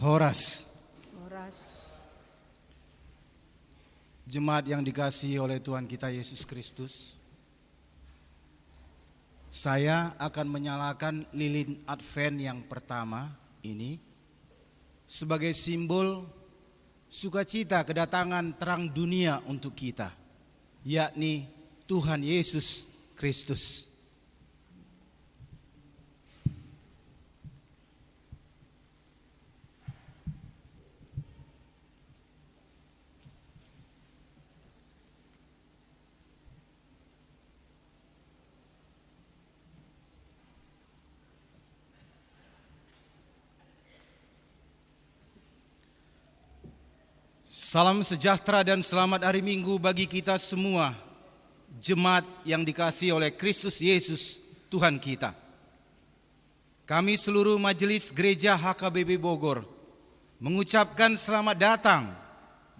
Horas. Horas. Jemaat yang dikasihi oleh Tuhan kita Yesus Kristus, saya akan menyalakan lilin Advent yang pertama ini sebagai simbol sukacita kedatangan terang dunia untuk kita, yakni Tuhan Yesus Kristus. Salam sejahtera dan selamat hari Minggu bagi kita semua, jemaat yang dikasihi oleh Kristus Yesus Tuhan kita. Kami seluruh majelis gereja HKBP Bogor mengucapkan selamat datang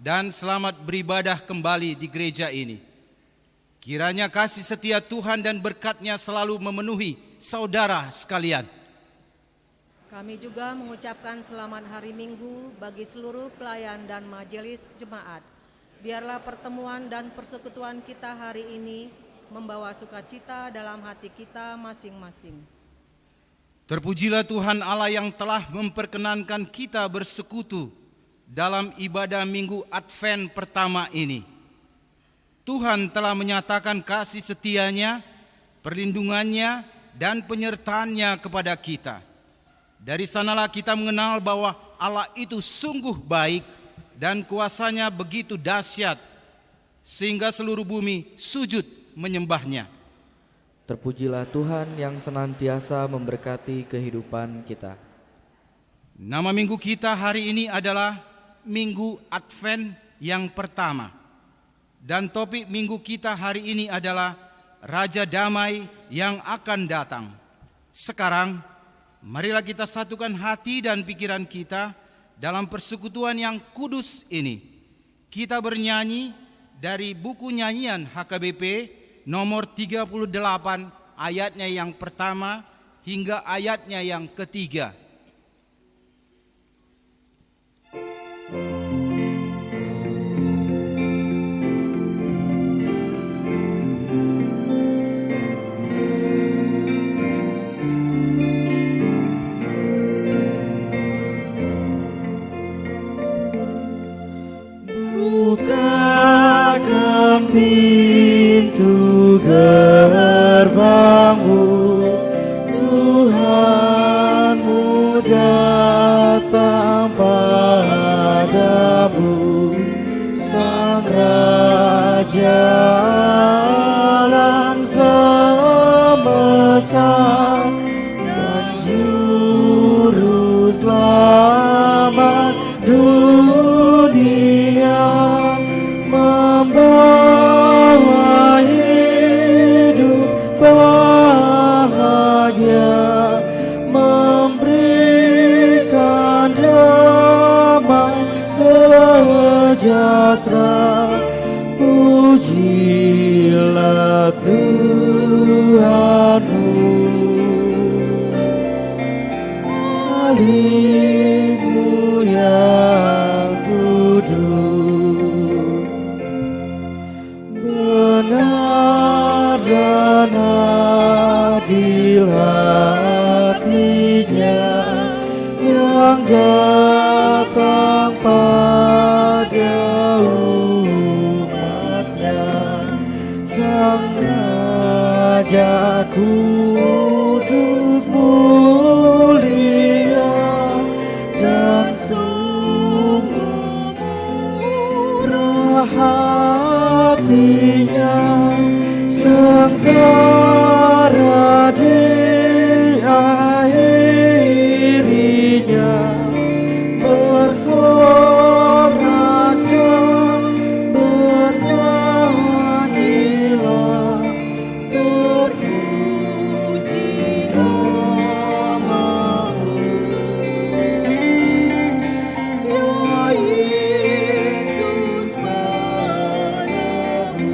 dan selamat beribadah kembali di gereja ini. Kiranya kasih setia Tuhan dan berkat-Nya selalu memenuhi saudara sekalian. Kami juga mengucapkan selamat hari Minggu bagi seluruh pelayan dan majelis jemaat. Biarlah pertemuan dan persekutuan kita hari ini membawa sukacita dalam hati kita masing-masing. Terpujilah Tuhan Allah yang telah memperkenankan kita bersekutu dalam ibadah Minggu Advent pertama ini. Tuhan telah menyatakan kasih setia-Nya, perlindungan-Nya, dan penyertaan-Nya kepada kita. Dari sanalah kita mengenal bahwa Allah itu sungguh baik dan kuasa-Nya begitu dahsyat sehingga seluruh bumi sujud menyembah-Nya. Terpujilah Tuhan yang senantiasa memberkati kehidupan kita. Nama minggu kita hari ini adalah Minggu Advent yang pertama. Dan topik minggu kita hari ini adalah Raja Damai yang akan datang. Sekarang marilah kita satukan hati dan pikiran kita dalam persekutuan yang kudus ini. Kita bernyanyi dari buku nyanyian HKBP nomor 38 ayatnya yang pertama hingga ayatnya yang ketiga. Bukakan pintu gerbangmu, Tuhanmu datang padamu, Sang Raja alam semesta dan Juru Selamat dunia, membawa hidup bahagia, memberikan damai sejahtera. Pujilah Tuhanmu. Haleluya yang kudus, benar dan adil hati-Nya yang datang pada umat-Nya. Sang Raja kudus mulia dan sungguh murah hati-Nya, sengsara diakhirinya, bersorak dan bernyanyilah, terpuji nama-Mu, ya Yesus padamu.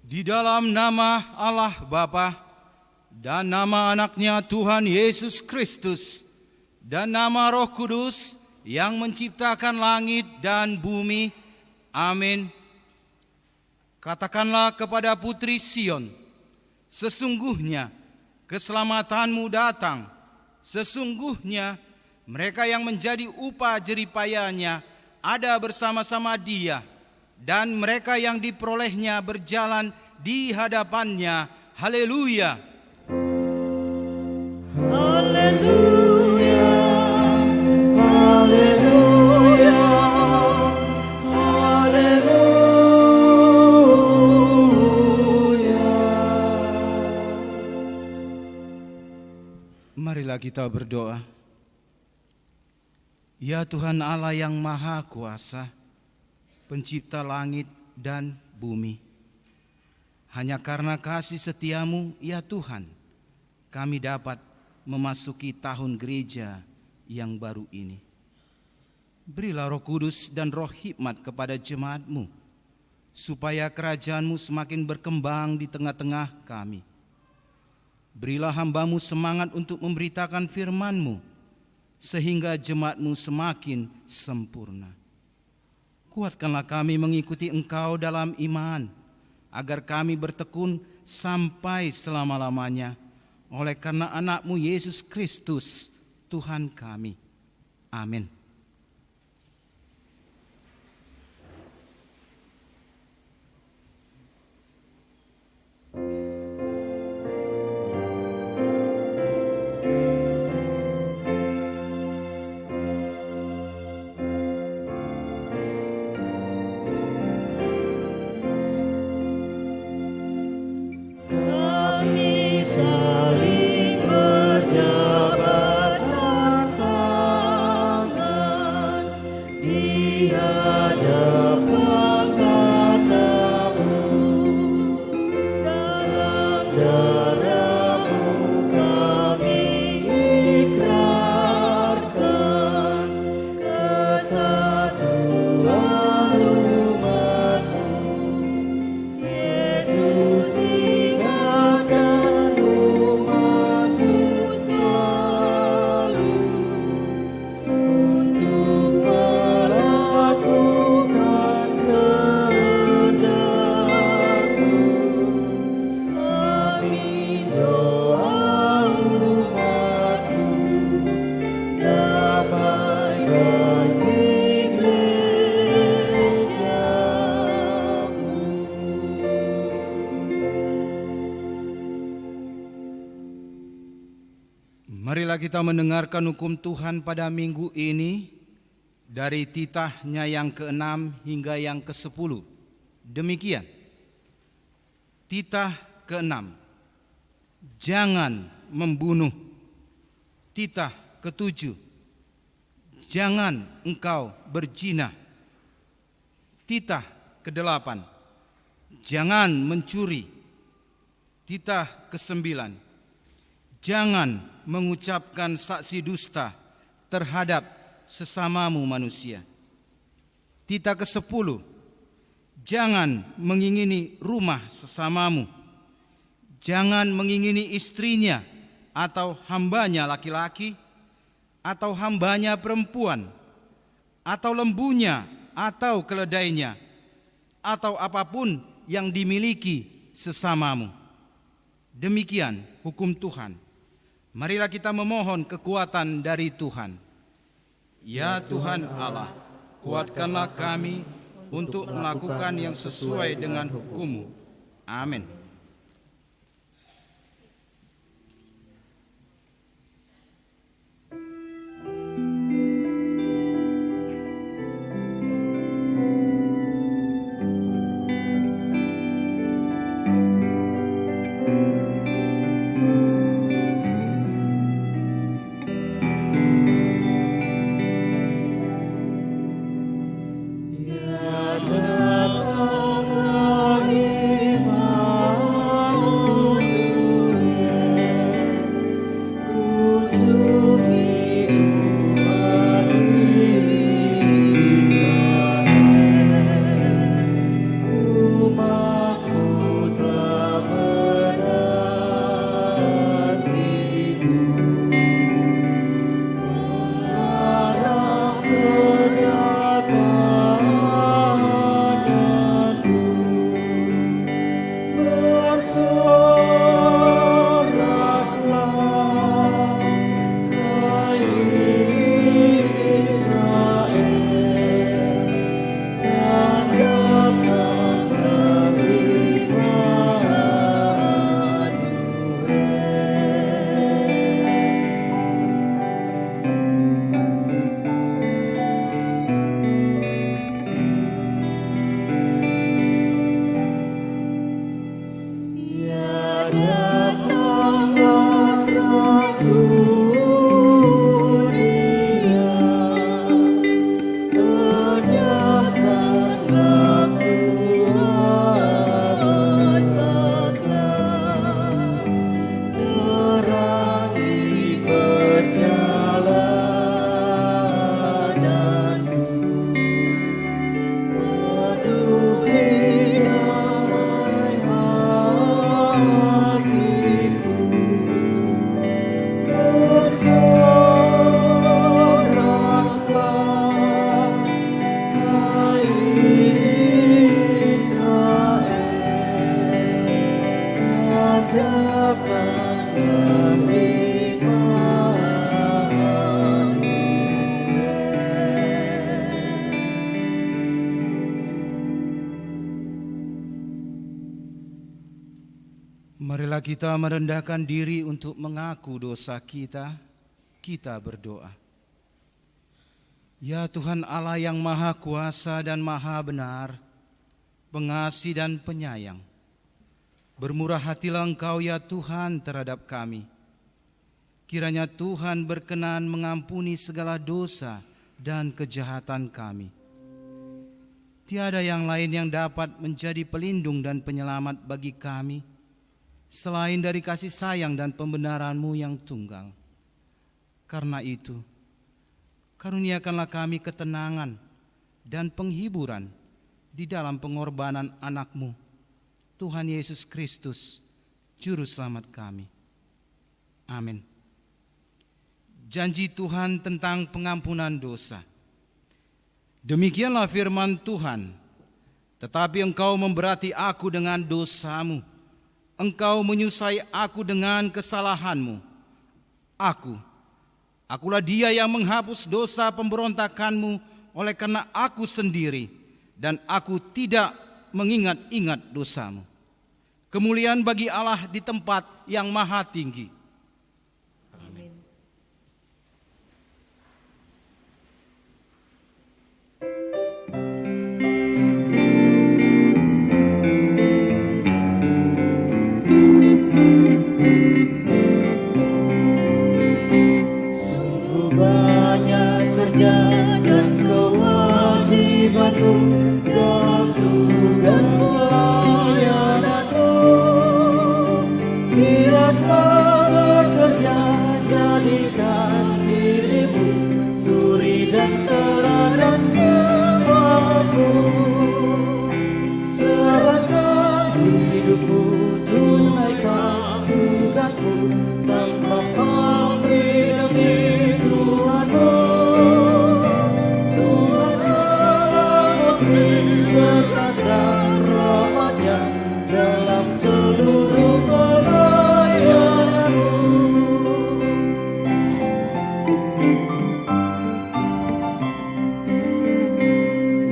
Di dalam nama Allah Bapa dan nama anaknya Tuhan Yesus Kristus dan nama Roh Kudus yang menciptakan langit dan bumi. Amin. Katakanlah kepada putri Sion, sesungguhnya keselamatanmu datang. Sesungguhnya mereka yang menjadi upah jeripayanya ada bersama-sama dia, dan mereka yang diperolehnya berjalan di hadapannya. Haleluya. Haleluya, haleluya, haleluya. Marilah kita berdoa. Ya Tuhan Allah yang Maha Kuasa, Pencipta langit dan bumi, hanya karena kasih setiamu ya Tuhan, kami dapat memasuki tahun gereja yang baru ini. Berilah Roh Kudus dan roh hikmat kepada jemaat-Mu, supaya kerajaan-Mu semakin berkembang di tengah-tengah kami. Berilah hamba-Mu semangat untuk memberitakan firman-Mu, sehingga jemaat-Mu semakin sempurna. Kuatkanlah kami mengikuti Engkau dalam iman, agar kami bertekun sampai selama-lamanya, oleh karena anak-Mu Yesus Kristus, Tuhan kami. Amin. Kami saling berjabat tangan di hadapan tatamu, dalam darah-Mu kami ikrarkan kesatuan umat-Mu. Yesus, ingatkan umat-Mu selalu untuk melakukan kehendak-Mu. Amin. Doa umat-Mu, damai bagi gereja-Mu. Marilah kita mendengarkan hukum Tuhan pada minggu ini dari titahnya yang ke-6 hingga yang ke-10. Demikian. Titah ke-6. Jangan membunuh. Titah ke-7. Jangan engkau berzina. Titah ke-8. Jangan mencuri. Titah ke-9. Jangan mengucapkan saksi dusta terhadap sesamamu manusia. Titah ke-10. Jangan mengingini rumah sesamamu. Jangan mengingini istrinya atau hambanya laki-laki, atau hambanya perempuan, atau lembunya atau keledainya, atau apapun yang dimiliki sesamamu. Demikian hukum Tuhan. Marilah kita memohon kekuatan dari Tuhan. Ya Tuhan Allah, kuatkanlah kami untuk melakukan yang sesuai dengan hukum-Mu. Amin. Marilah kita merendahkan diri untuk mengaku dosa kita. Kita berdoa. Ya Tuhan Allah yang Maha Kuasa dan Maha Benar, pengasih dan penyayang, bermurah hatilah Engkau ya Tuhan terhadap kami. Kiranya Tuhan berkenan mengampuni segala dosa dan kejahatan kami. Tiada yang lain yang dapat menjadi pelindung dan penyelamat bagi kami selain dari kasih sayang dan pembenaran-Mu yang tunggal. Karena itu, karuniakanlah kami ketenangan dan penghiburan di dalam pengorbanan anak-Mu, Tuhan Yesus Kristus, Juru Selamat kami. Amin. Janji Tuhan tentang pengampunan dosa. Demikianlah firman Tuhan, tetapi engkau memberati aku dengan dosamu, engkau menyusahai aku dengan kesalahanmu. Akulah dia yang menghapus dosa pemberontakanmu oleh karena aku sendiri, dan aku tidak mengingat-ingat dosamu. Kemuliaan bagi Allah di tempat yang maha tinggi. Amin. Sungguh banyak kerja dan kewajibanmu dalam tugas pelayananmu. Giatlah bekerja, jadikan dirimu suri dan teladan jemaatmu. Serahkan hidupmu, tunaikan tugasmu tanpa pamrih demi Tuhanmu. Tuhan Allah memberi berkat dan rahmat-Nya dalam seluruh pelayananmu.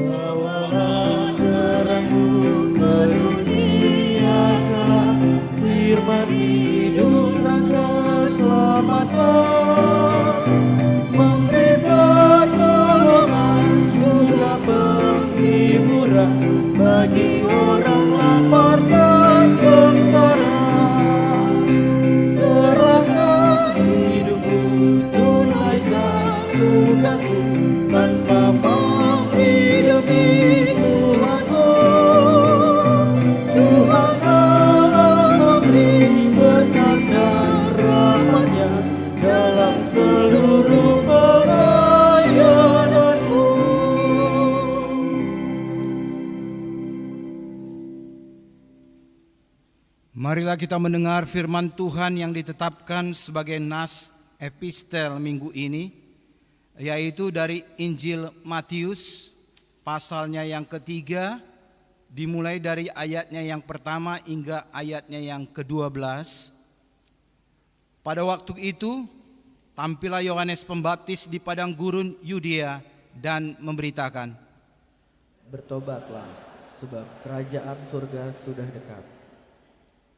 Bawalah terangmu ke dunia gelap, firman hidup dan keselamatan, memberi pertolongan juga penghiburan bagi orang lapar dan sengsara. Serahkan hidupmu, tunaikan tugasmu tanpa pamrih demi Tuhanmu. Tuhan Allah memberi berkat dan rahmat-Nya dalam seluruh pelayananmu. Marilah kita mendengar firman Tuhan yang ditetapkan sebagai nas epistel minggu ini, yaitu dari Injil Matius pasalnya yang ketiga, dimulai dari ayatnya yang pertama hingga ayatnya yang ke-12. Pada waktu itu, tampillah Yohanes Pembaptis di padang gurun Yudea dan memberitakan, Bertobatlah, sebab kerajaan surga sudah dekat.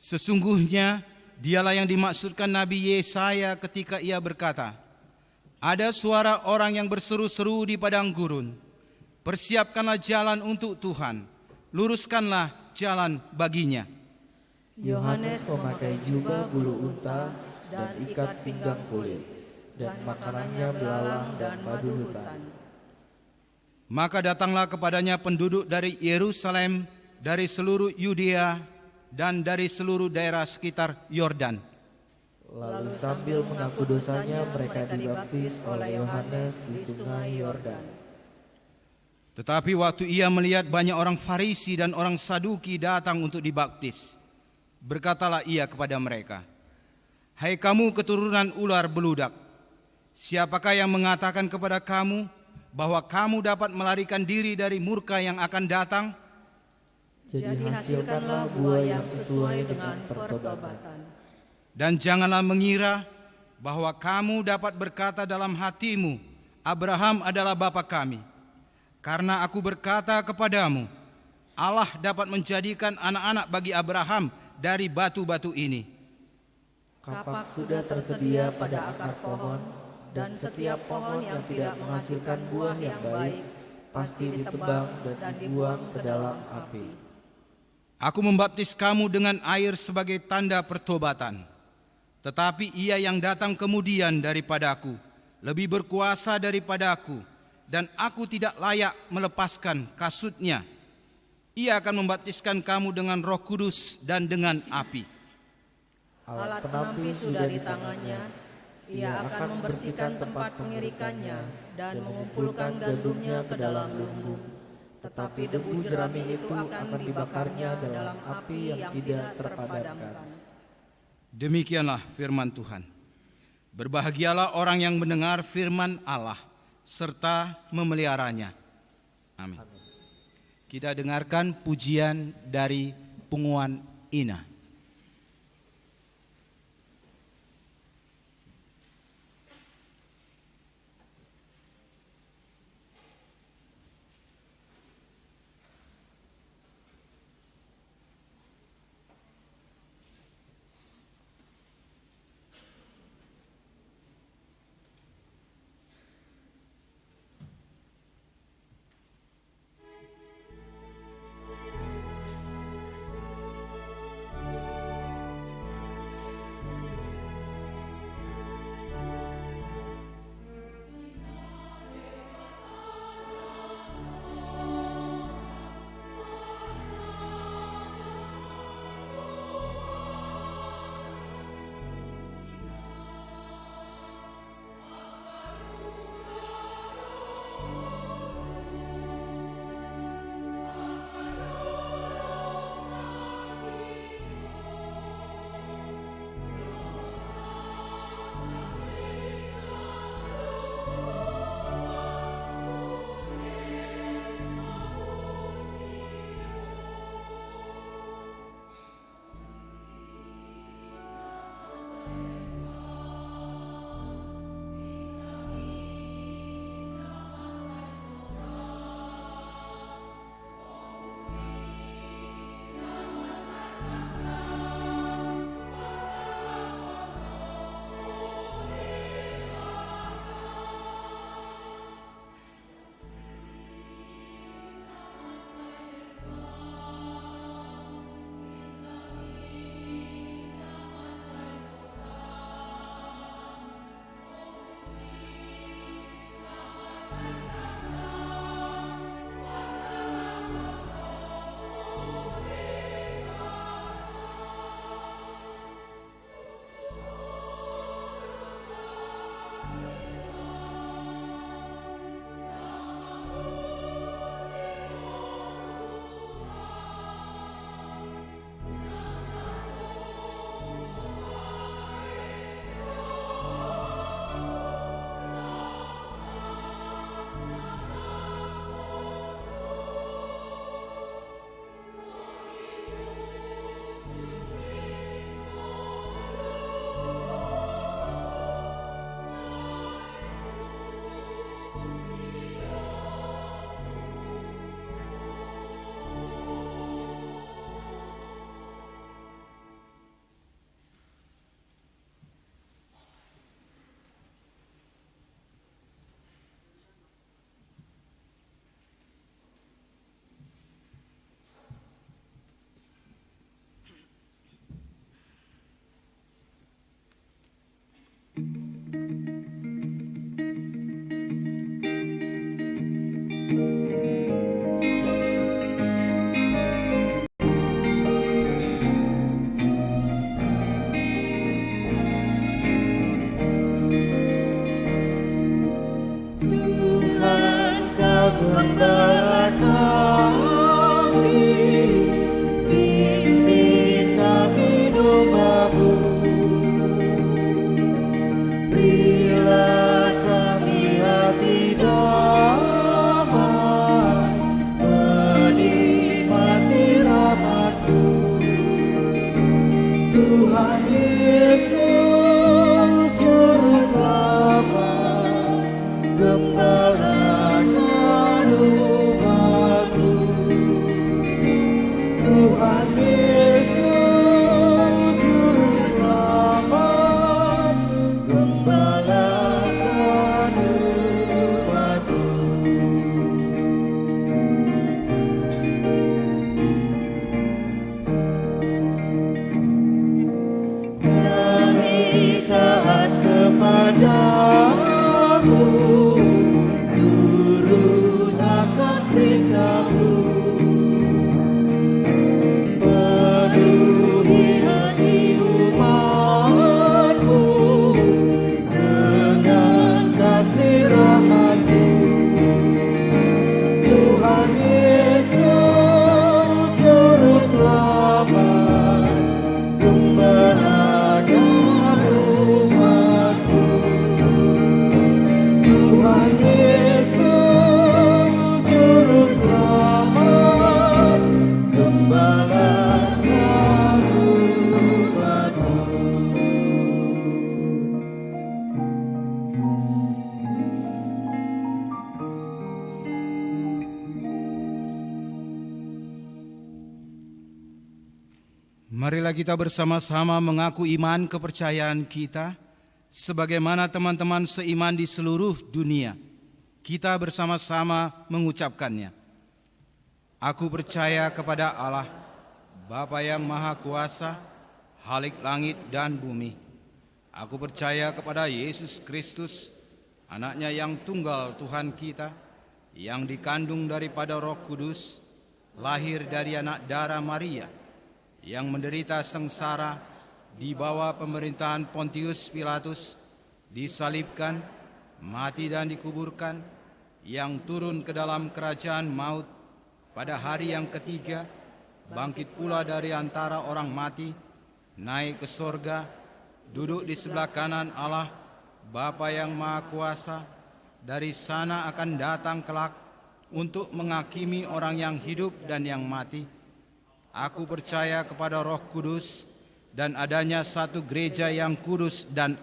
sesungguhnya dialah yang dimaksudkan Nabi Yesaya ketika ia berkata, ada suara orang yang berseru-seru di padang gurun, persiapkanlah jalan untuk Tuhan, luruskanlah jalan baginya. Yohanes memakai jubah bulu unta dan ikat pinggang kulit, dan makanannya belalang dan madu hutan. Maka datanglah kepadanya penduduk dari Yerusalem, dari seluruh Yudea, dan dari seluruh daerah sekitar Yordan. Lalu sambil mengaku dosanya, mereka dibaptis oleh Yohanes di sungai Yordan. Tetapi waktu ia melihat banyak orang Farisi dan orang Saduki datang untuk dibaptis, berkatalah ia kepada mereka, hai kamu keturunan ular beludak, siapakah yang mengatakan kepada kamu bahwa kamu dapat melarikan diri dari murka yang akan datang? Jadi hasilkanlah buah yang sesuai dengan pertobatan. Dan janganlah mengira bahwa kamu dapat berkata dalam hatimu, Abraham adalah bapa kami. Karena aku berkata kepadamu, Allah dapat menjadikan anak-anak bagi Abraham dari batu-batu ini. Kapak sudah tersedia pada akar pohon, dan setiap pohon yang tidak menghasilkan buah yang baik pasti ditebang dan dibuang ke dalam api. Aku membaptis kamu dengan air sebagai tanda pertobatan. Tetapi Ia yang datang kemudian daripadaku lebih berkuasa daripada aku, dan aku tidak layak melepaskan kasutnya. Ia akan membaptiskan kamu dengan Roh Kudus dan dengan api. Alat penampi sudah di tangannya. Ia akan membersihkan tempat pengirikannya dan mengumpulkan gandumnya ke dalam lumbung. Tetapi debu jerami itu akan dibakarnya dalam api yang tidak terpadamkan. Demikianlah firman Tuhan. Berbahagialah orang yang mendengar firman Allah serta memeliharanya. Amin. Kita dengarkan pujian dari Punguan Ina. Tuhan Yesus Juru Selamat, gembalakan umat. Tuhan Yesus Juru Selamat, Gembala dan umatku. Tuhan Yesus Juru Selamat, Gembala dan umatku. Marilah kita bersama-sama mengaku iman kepercayaan kita, sebagaimana teman-teman seiman di seluruh dunia. Kita bersama-sama mengucapkannya. Aku percaya kepada Allah, Bapa yang Maha Kuasa, Khalik langit dan bumi. Aku percaya kepada Yesus Kristus, anaknya yang tunggal Tuhan kita, yang dikandung daripada Roh Kudus, lahir dari anak darah Maria, yang menderita sengsara di bawah pemerintahan Pontius Pilatus, disalibkan, mati dan dikuburkan, yang turun ke dalam kerajaan maut, pada hari yang ketiga bangkit pula dari antara orang mati, naik ke sorga, duduk di sebelah kanan Allah, Bapa yang Maha Kuasa. Dari sana akan datang kelak untuk menghakimi orang yang hidup dan yang mati. Aku percaya kepada Roh Kudus dan adanya satu gereja yang kudus dan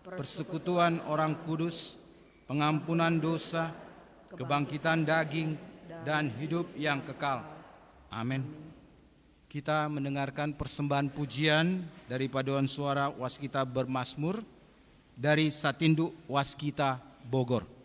persekutuan orang kudus, pengampunan dosa, kebangkitan daging, dan hidup yang kekal. Amin. Kita mendengarkan persembahan pujian dari paduan suara Waskita Bermazmur dari Satinduk Waskita Bogor.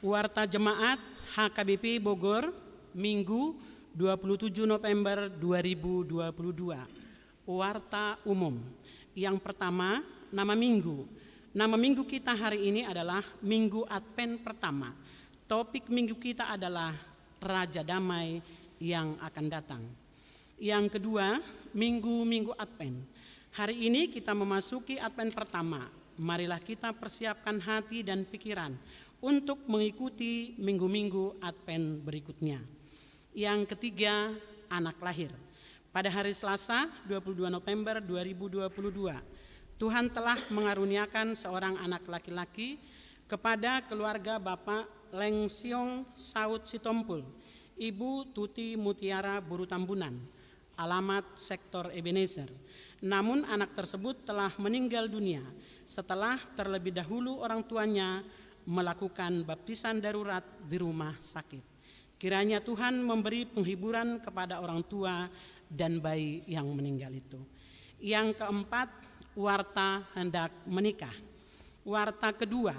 Warta Jemaat HKBP Bogor, Minggu 27 November 2022. Warta Umum. Yang pertama, nama minggu. Nama minggu kita hari ini adalah Minggu Advent pertama. Topik minggu kita adalah Raja Damai yang akan datang. Yang kedua, Minggu Advent. Hari ini kita memasuki Advent pertama. Marilah kita persiapkan hati dan pikiran untuk mengikuti minggu-minggu Advent berikutnya. Yang ketiga, anak lahir. Pada hari Selasa 22 November 2022, Tuhan telah mengaruniakan seorang anak laki-laki kepada keluarga Bapak Leng Siong Saud Sitompul, Ibu Tuti Mutiara Buru Tambunan, alamat sektor Ebenezer. Namun anak tersebut telah meninggal dunia setelah terlebih dahulu orang tuanya melakukan baptisan darurat di rumah sakit. Kiranya Tuhan memberi penghiburan kepada orang tua dan bayi yang meninggal itu. Yang keempat, warta hendak menikah. Warta kedua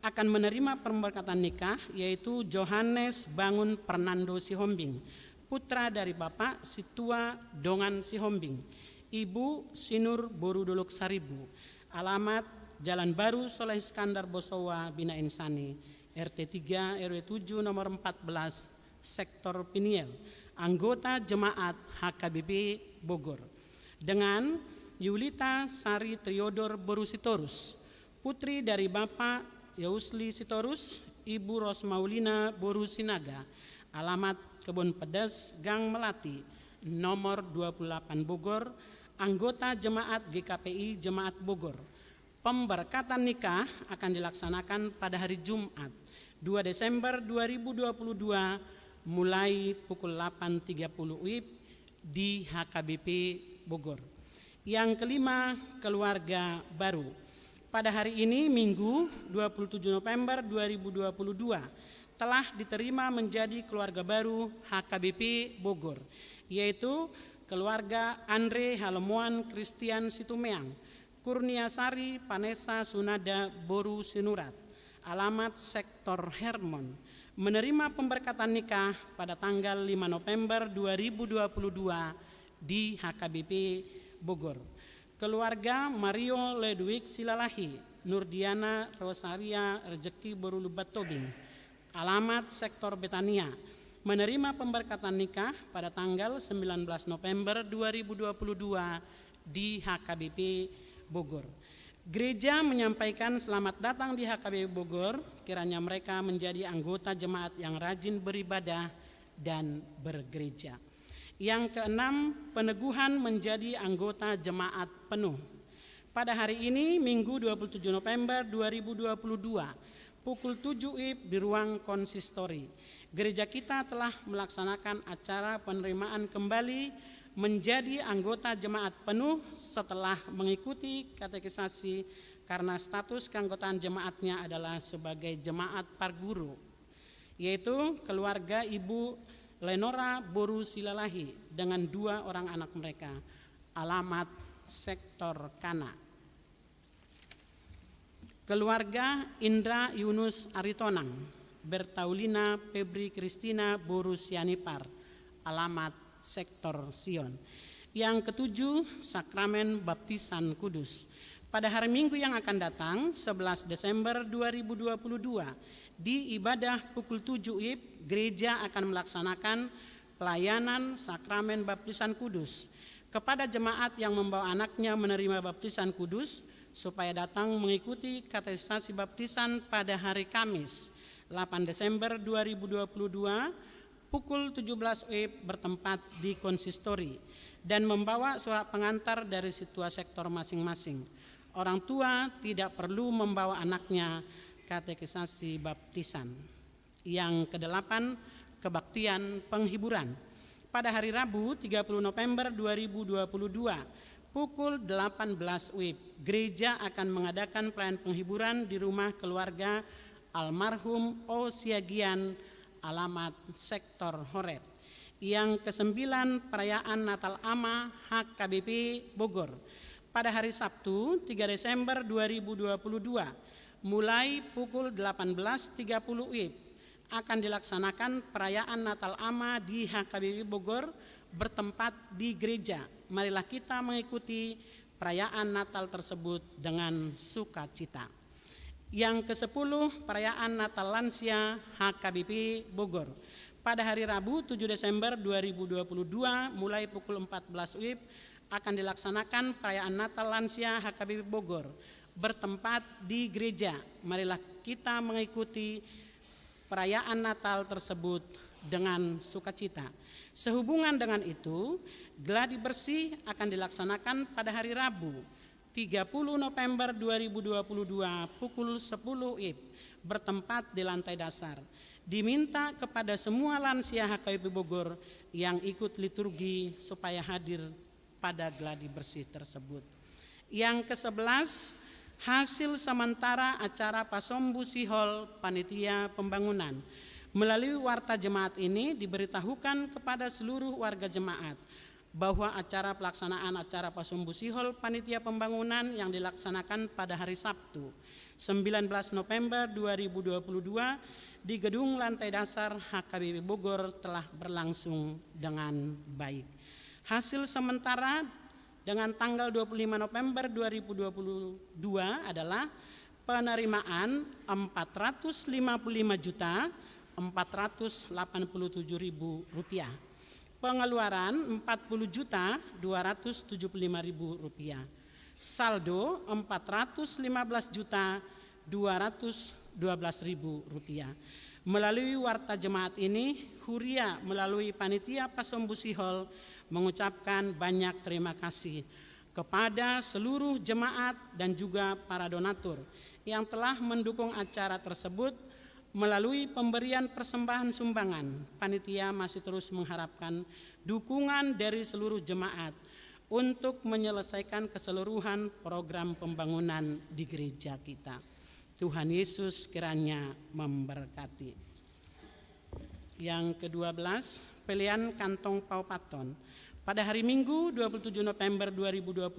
akan menerima pemberkatan nikah, yaitu Johannes Bangun Fernando Sihombing, putra dari Bapak Situa Dongan Sihombing, Ibu Sinur Borudolok Saribu, alamat Jalan Baru Soleh Iskandar Bosowa Bina Insani, RT 3 RW 7 nomor 14, sektor Piniel, anggota jemaat HKBP Bogor, dengan Yulita Sari Triodor Boru Sitorus, putri dari Bapak Yausli Sitorus, Ibu Rosmaulina Boru Sinaga, alamat Kebun Pedas Gang Melati, nomor 28 Bogor, anggota jemaat GKPI Jemaat Bogor. Pemberkatan nikah akan dilaksanakan pada hari Jumat 2 Desember 2022 mulai pukul 8.30 WIB di HKBP Bogor. Yang kelima, keluarga baru. Pada hari ini Minggu 27 November 2022 telah diterima menjadi keluarga baru HKBP Bogor, yaitu keluarga Andre Halemuan Christian Situmeang, Kurniasari Panesa Sunada Boru Sinurat, alamat sektor Hermon, menerima pemberkatan nikah pada tanggal 5 November 2022 di HKBP Bogor. Keluarga Mario Ledwig Silalahi, Nurdiana Rosaria Rezeki Borulubat Tobing, alamat sektor Betania, menerima pemberkatan nikah pada tanggal 19 November 2022 di HKBP Bogor. Gereja menyampaikan selamat datang di HKBP Bogor, kiranya mereka menjadi anggota jemaat yang rajin beribadah dan bergereja. Yang keenam, peneguhan menjadi anggota jemaat penuh. Pada hari ini Minggu 27 November 2022 pukul 7 WIB di ruang konsistori, gereja kita telah melaksanakan acara penerimaan kembali menjadi anggota jemaat penuh setelah mengikuti katekisasi karena status keanggotaan jemaatnya adalah sebagai jemaat parguru, yaitu keluarga Ibu Lenora Boru Silalahi dengan 2 orang anak mereka, alamat sektor Kana. Keluarga Indra Yunus Aritonang, Bertaulina Febri Kristina Boru Sianipar, alamat sektor Sion. Yang ketujuh, sakramen baptisan kudus. Pada hari Minggu yang akan datang 11 Desember 2022 di ibadah pukul 7 WIB, gereja akan melaksanakan pelayanan sakramen baptisan kudus kepada jemaat yang membawa anaknya menerima baptisan kudus supaya datang mengikuti katekisasi baptisan pada hari Kamis 8 Desember 2022 pukul 17 WIB bertempat di konsistori dan membawa surat pengantar dari situa sektor masing-masing. Orang tua tidak perlu membawa anaknya katekisasi baptisan. Yang kedelapan, kebaktian penghiburan. Pada hari Rabu 30 November 2022 pukul 18 WIB, gereja akan mengadakan pelayanan penghiburan di rumah keluarga almarhum O Siagian, alamat sektor Horet. Yang kesembilan, perayaan Natal Ama HKBP Bogor. Pada hari Sabtu 3 Desember 2022 mulai pukul 18.30 WIB akan dilaksanakan perayaan Natal Ama di HKBP Bogor bertempat di gereja. Marilah kita mengikuti perayaan Natal tersebut dengan sukacita. Yang ke-10, perayaan Natal Lansia HKBP Bogor. Pada hari Rabu 7 Desember 2022 mulai pukul 14 WIB akan dilaksanakan perayaan Natal Lansia HKBP Bogor bertempat di gereja. Marilah kita mengikuti perayaan Natal tersebut dengan sukacita. Sehubungan dengan itu, gladi bersih akan dilaksanakan pada hari Rabu 30 November 2022 pukul 10 WIB bertempat di lantai dasar. Diminta kepada semua lansia HKBP Bogor yang ikut liturgi supaya hadir pada gladi bersih tersebut. Yang ke-11, hasil sementara acara Pasombu Sihol Panitia Pembangunan. Melalui warta jemaat ini diberitahukan kepada seluruh warga jemaat bahwa acara pelaksanaan acara Pasombu Sihol Panitia Pembangunan yang dilaksanakan pada hari Sabtu 19 November 2022 di gedung lantai dasar HKBP Bogor telah berlangsung dengan baik. Hasil sementara dengan tanggal 25 November 2022 adalah penerimaan Rp455.487.000, pengeluaran Rp40.275.000, saldo Rp415.212.000. Melalui warta jemaat ini, Huria melalui Panitia Pasombu Sihol mengucapkan banyak terima kasih kepada seluruh jemaat dan juga para donatur yang telah mendukung acara tersebut. Melalui pemberian persembahan sumbangan, panitia masih terus mengharapkan dukungan dari seluruh jemaat untuk menyelesaikan keseluruhan program pembangunan di gereja kita. Tuhan Yesus kiranya memberkati. Yang ke-12, pilihan kantong paupaton. Pada hari Minggu 27 November 2022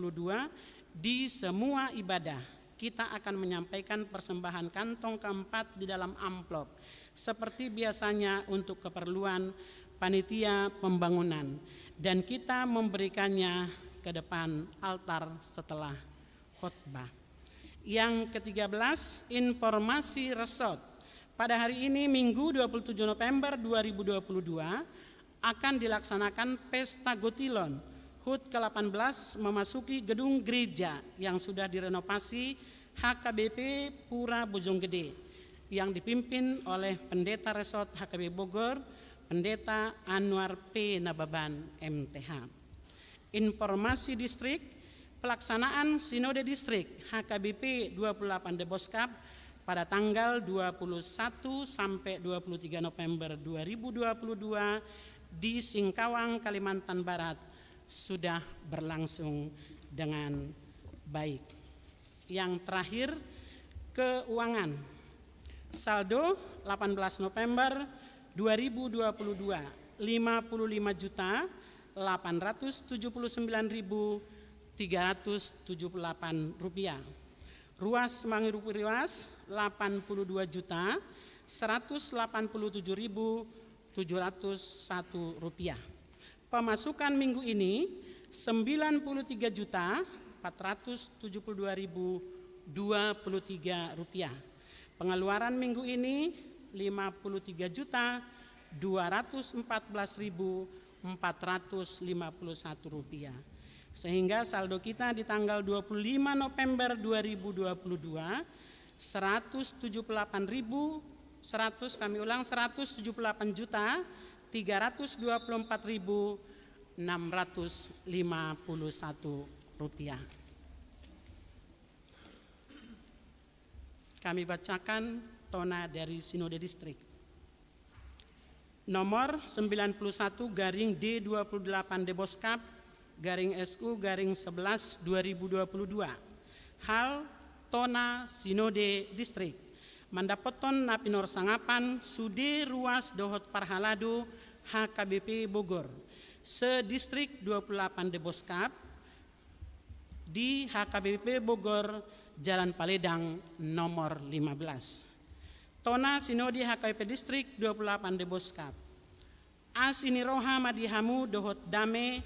di semua ibadah kita akan menyampaikan persembahan kantong keempat di dalam amplop seperti biasanya untuk keperluan panitia pembangunan, dan kita memberikannya ke depan altar setelah khotbah. Yang ke-13, informasi resort. Pada hari ini Minggu 27 November 2022 akan dilaksanakan Pesta Gotilon HUT ke-18 memasuki gedung gereja yang sudah direnovasi HKBP Pura Bojonggede yang dipimpin oleh Pendeta Resort HKBP Bogor, Pendeta Anwar P. Nababan MTH. Informasi distrik, pelaksanaan Sinode Distrik HKBP 28 Deboskap pada tanggal 21 sampai 23 November 2022 di Singkawang, Kalimantan Barat sudah berlangsung dengan baik. Yang terakhir, keuangan. Saldo 18 November 2022 Rp55.879.378. Ruas Mangirupi Ruas Rp187.187.701. Pemasukan minggu ini Rp93.472.023. Pengeluaran minggu ini Rp54.414.451. Sehingga saldo kita di tanggal 25 November 2022 178.324.651. Kami bacakan tona dari Sinode Distrik. Nomor 91/D28 Deboskap /SU/11 2022. Hal tona Sinode Distrik. Mandapoton Napinor Sangapan Sude Ruas Dohot Parhalado HKBP Bogor. Sedistrik 28 Deboskap di HKBP Bogor Jalan Paledang nomor 15. Tona Sinodi HKBP Distrik 28 Deboskap. Asini roha madihamu dohot dame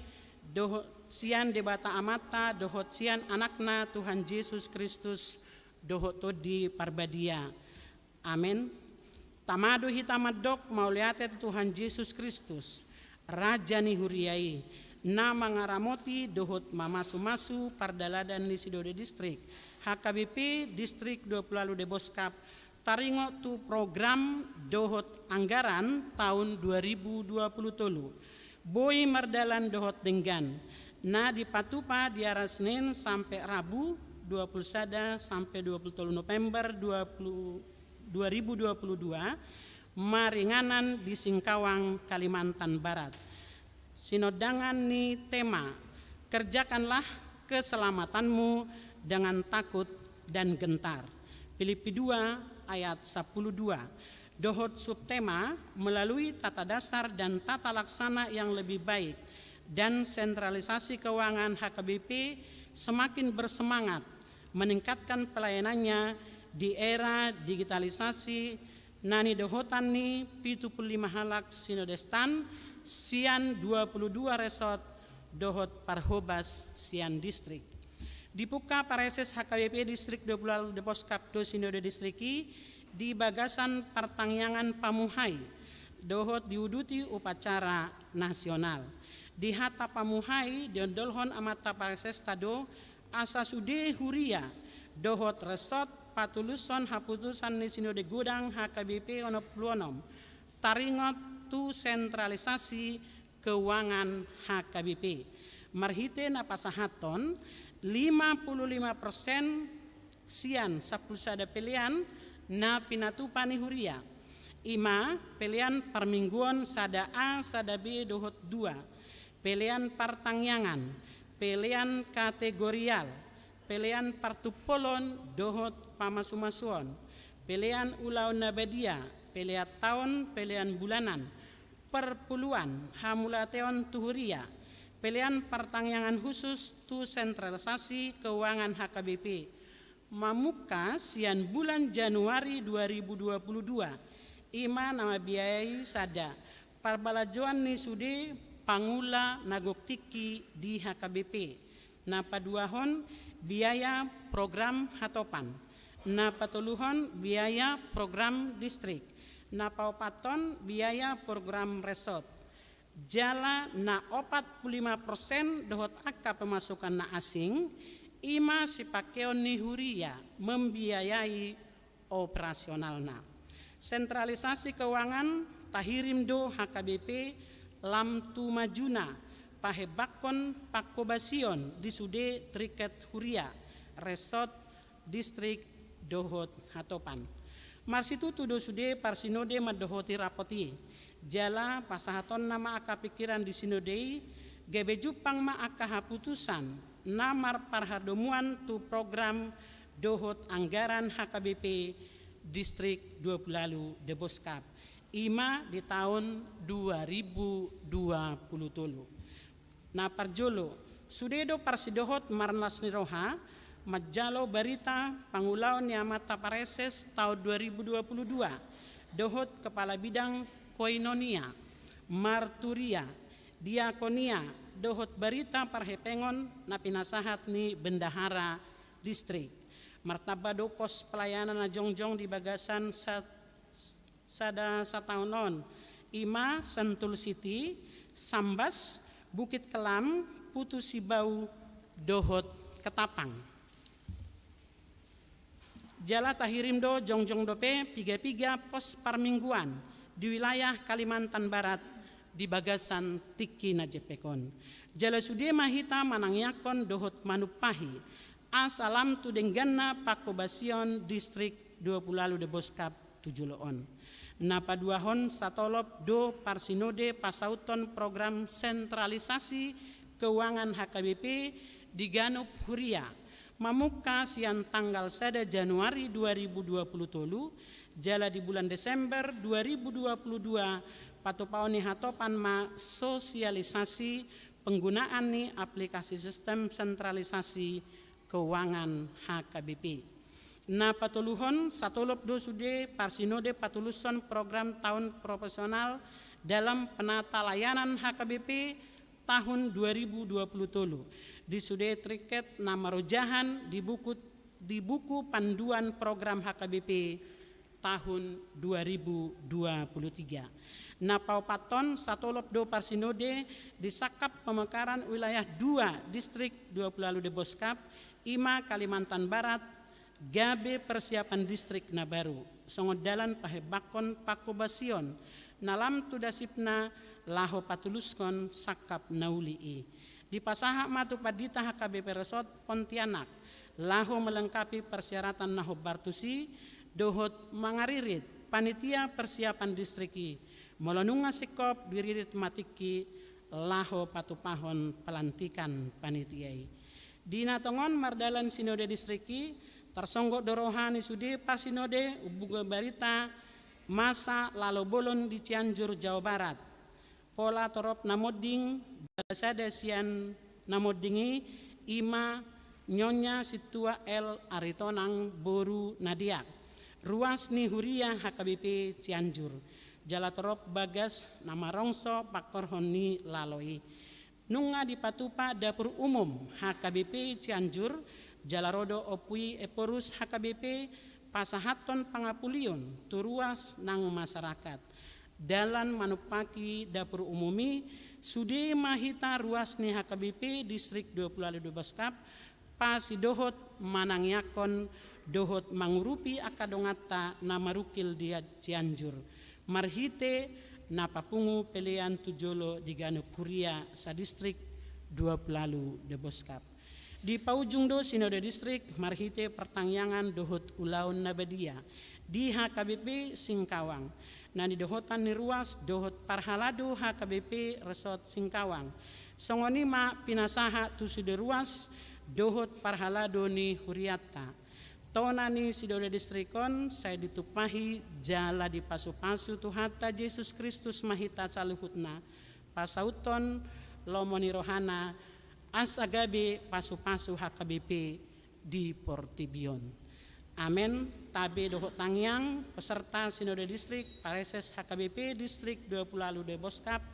dohot sian debata amata dohot sian anakna Tuhan Yesus Kristus dohot todi parbadia. Amin. Tamado hitamadok mauliate Tuhan Yesus Kristus Raja ni huriai na mangaramoti dohot mamasu-masu pardaladan ni Sidode Distrik HKBP Distrik 20 Deboskap taringo tu program dohot anggaran tahun 2020 tolu. Boy mardalan dohot denggan. Na dipatupa di arah Senin sampai Rabu 21 sampai 23 November 2022 maringanan di Singkawang, Kalimantan Barat. Sinodangan ni tema kerjakanlah keselamatanmu dengan takut dan gentar. Filipi 2 ayat 12. Dohot subtema melalui tata dasar dan tata laksana yang lebih baik dan sentralisasi keuangan HKBP semakin bersemangat meningkatkan pelayanannya di era digitalisasi nani dohotan ni 75 halak sinodestan sian 22 resort dohot parhobas sian distrik. Dibuka pareses HKBP Distrik 20 Deboskap do Sinode Distriki di bagasan pertangyangan Pamuhai dohot diuduti upacara nasional. Di hata Pamuhai diondolhon amata pareses tado asasude huria dohot resort patuluson haputusan ni Sinode Gudang HKBP ono pluonom taringot tu sentralisasi keuangan HKBP. Marhite napasahaton 55% sian sapulsada pilihan na pinatupani huria. Ima pilihan permingguan sada A sada B dohot 2. Pilihan partangyangan, pilihan kategorial, pilihan partupolon dohot pamasumasuon, pilihan ulaun nabadia, pilihan tahun, pilihan bulanan, perpuluhan hamulateon tuhuria, pilihan pertangyangan khusus tu sentralisasi keuangan HKBP. Mamuka sian bulan Januari 2022. Ima nama biayai sada. Parbalajoan ni sude pangula nagoktiki di HKBP. Na paduahon biaya program hatopan. Na patuluhon biaya program distrik. Na paupaton biaya program resort. Jala na 45% dohot akka pemasukan na asing, ima sipakeon ni huria membiayai operasionalna. Sentralisasi keuangan tahirim do HKBP lam tu majuna pahebakon pakobasion di sude triket huria resort distrik dohot hatopan. Marsitu tudo sude parsinode madohoti rapoti. Jala pasahaton nama aka pikiran di sinodei gebe jupang ma aka haputusan namar parhadomuan tu program dohot anggaran HKBP Distrik 20 Deboskap ima di tahun 2020. Na parjolo sudedo parsidohot marnas niroha majalo barita pangulaon ni amata pareses tahun 2022 dohot kepala bidang koinonia, marturia, diakonia, dohot barita parhepengon na pinasahat ni bendahara distrik. Martabado pos pelayanan na jongjong di bagasan sada sataunon. Ima Sentul City, Sambas, Bukit Kelam, Putu Sibau, dohot Ketapang. Jala tahirimdo jongjong dope piga-piga pos parmingguan di wilayah Kalimantan Barat di bagasan Tiki Najepekon. Jala sude mahita manangyakon dohot manupahi asalam tu dengganna pakobasion distrik 20 Deboskap 7 loon. Na paduahon satolop do parsinode pasauton program sentralisasi keuangan HKBP di Ganup Huria. Mamuka sian tanggal 1 Januari 2020 tolu, jala di bulan Desember 2022 patupaoni hatopan ma sosialisasi penggunaan ni aplikasi sistem sentralisasi keuangan HKBP. Na patuluhon satolop do sude parsinode patuluson program tahun profesional dalam penata layanan HKBP tahun 2020 tolu. Di sude triket nama rojahan di buku panduan program HKBP tahun 2023. Na paupaton satolop do parsinode disakap pemekaran wilayah 2 distrik 20 de Boskap, Ima Kalimantan Barat, Gabe persiapan distrik na baru, songodalan pahebakon pakobasion, nalam tudasipna laho patuluskon sakap naulii. Di pasaha matu padita HKBP Resort Pontianak, laho melengkapi persyaratan naho bartusi, dohot mangaririt panitia persiapan distriki, molonunga sikop diririt matiki, laho patupahon pelantikan panitiai. Di natongon mardalan sinode distriki, tersonggok dorohani sudi parsinode ubuga barita masa lalu bolon di Cianjur, Jawa Barat. Pola torop namoding basada sian namodingi ima nyonya situa el aritonang boru nadiak. Ruas ni huria HKBP Cianjur. Jala torop bagas nama rongso pakor honi laloi. Nunga di patupa dapur umum HKBP Cianjur. Jalarodo opui eporus HKBP pasahaton pangapulion turuas nang masyarakat. Dalan manupaki dapur umumi sude mahita ruas ni HKBP distrik 22 Boskap pasidohot manangyakon dohot mangurupi akadongata nama rukil di Cianjur. Marhite napapungu pelean tujolo di Ganu Puria sa distrik 20 de Boskap. Di paujung do sinode distrik marhite pertangyangan dohot ulaun nabadia di HKBP Singkawang. Nah di dohotan ni ruas dohot parhalado HKBP Resort Singkawang. Songonima pinasaha tusude ruas dohot parhalado ni huriata. Tona ni sinode distrikon saya ditupahi jala di pasu-pasu tuhata Yesus Kristus mahita saluhutna. Pasauton lomoni rohana asagabe pasu-pasu HKBP di Portibion. Amin. Tabe dohot tangyang peserta sinode distrik pareses HKBP distrik 20 de Boskap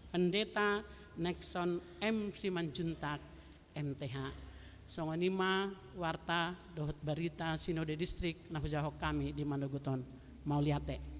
pendeta Nexon M Simanjuntak MTH. Songonima warta dohot barita sinode distrik nahujahok kami di Mandoguton Mauliate.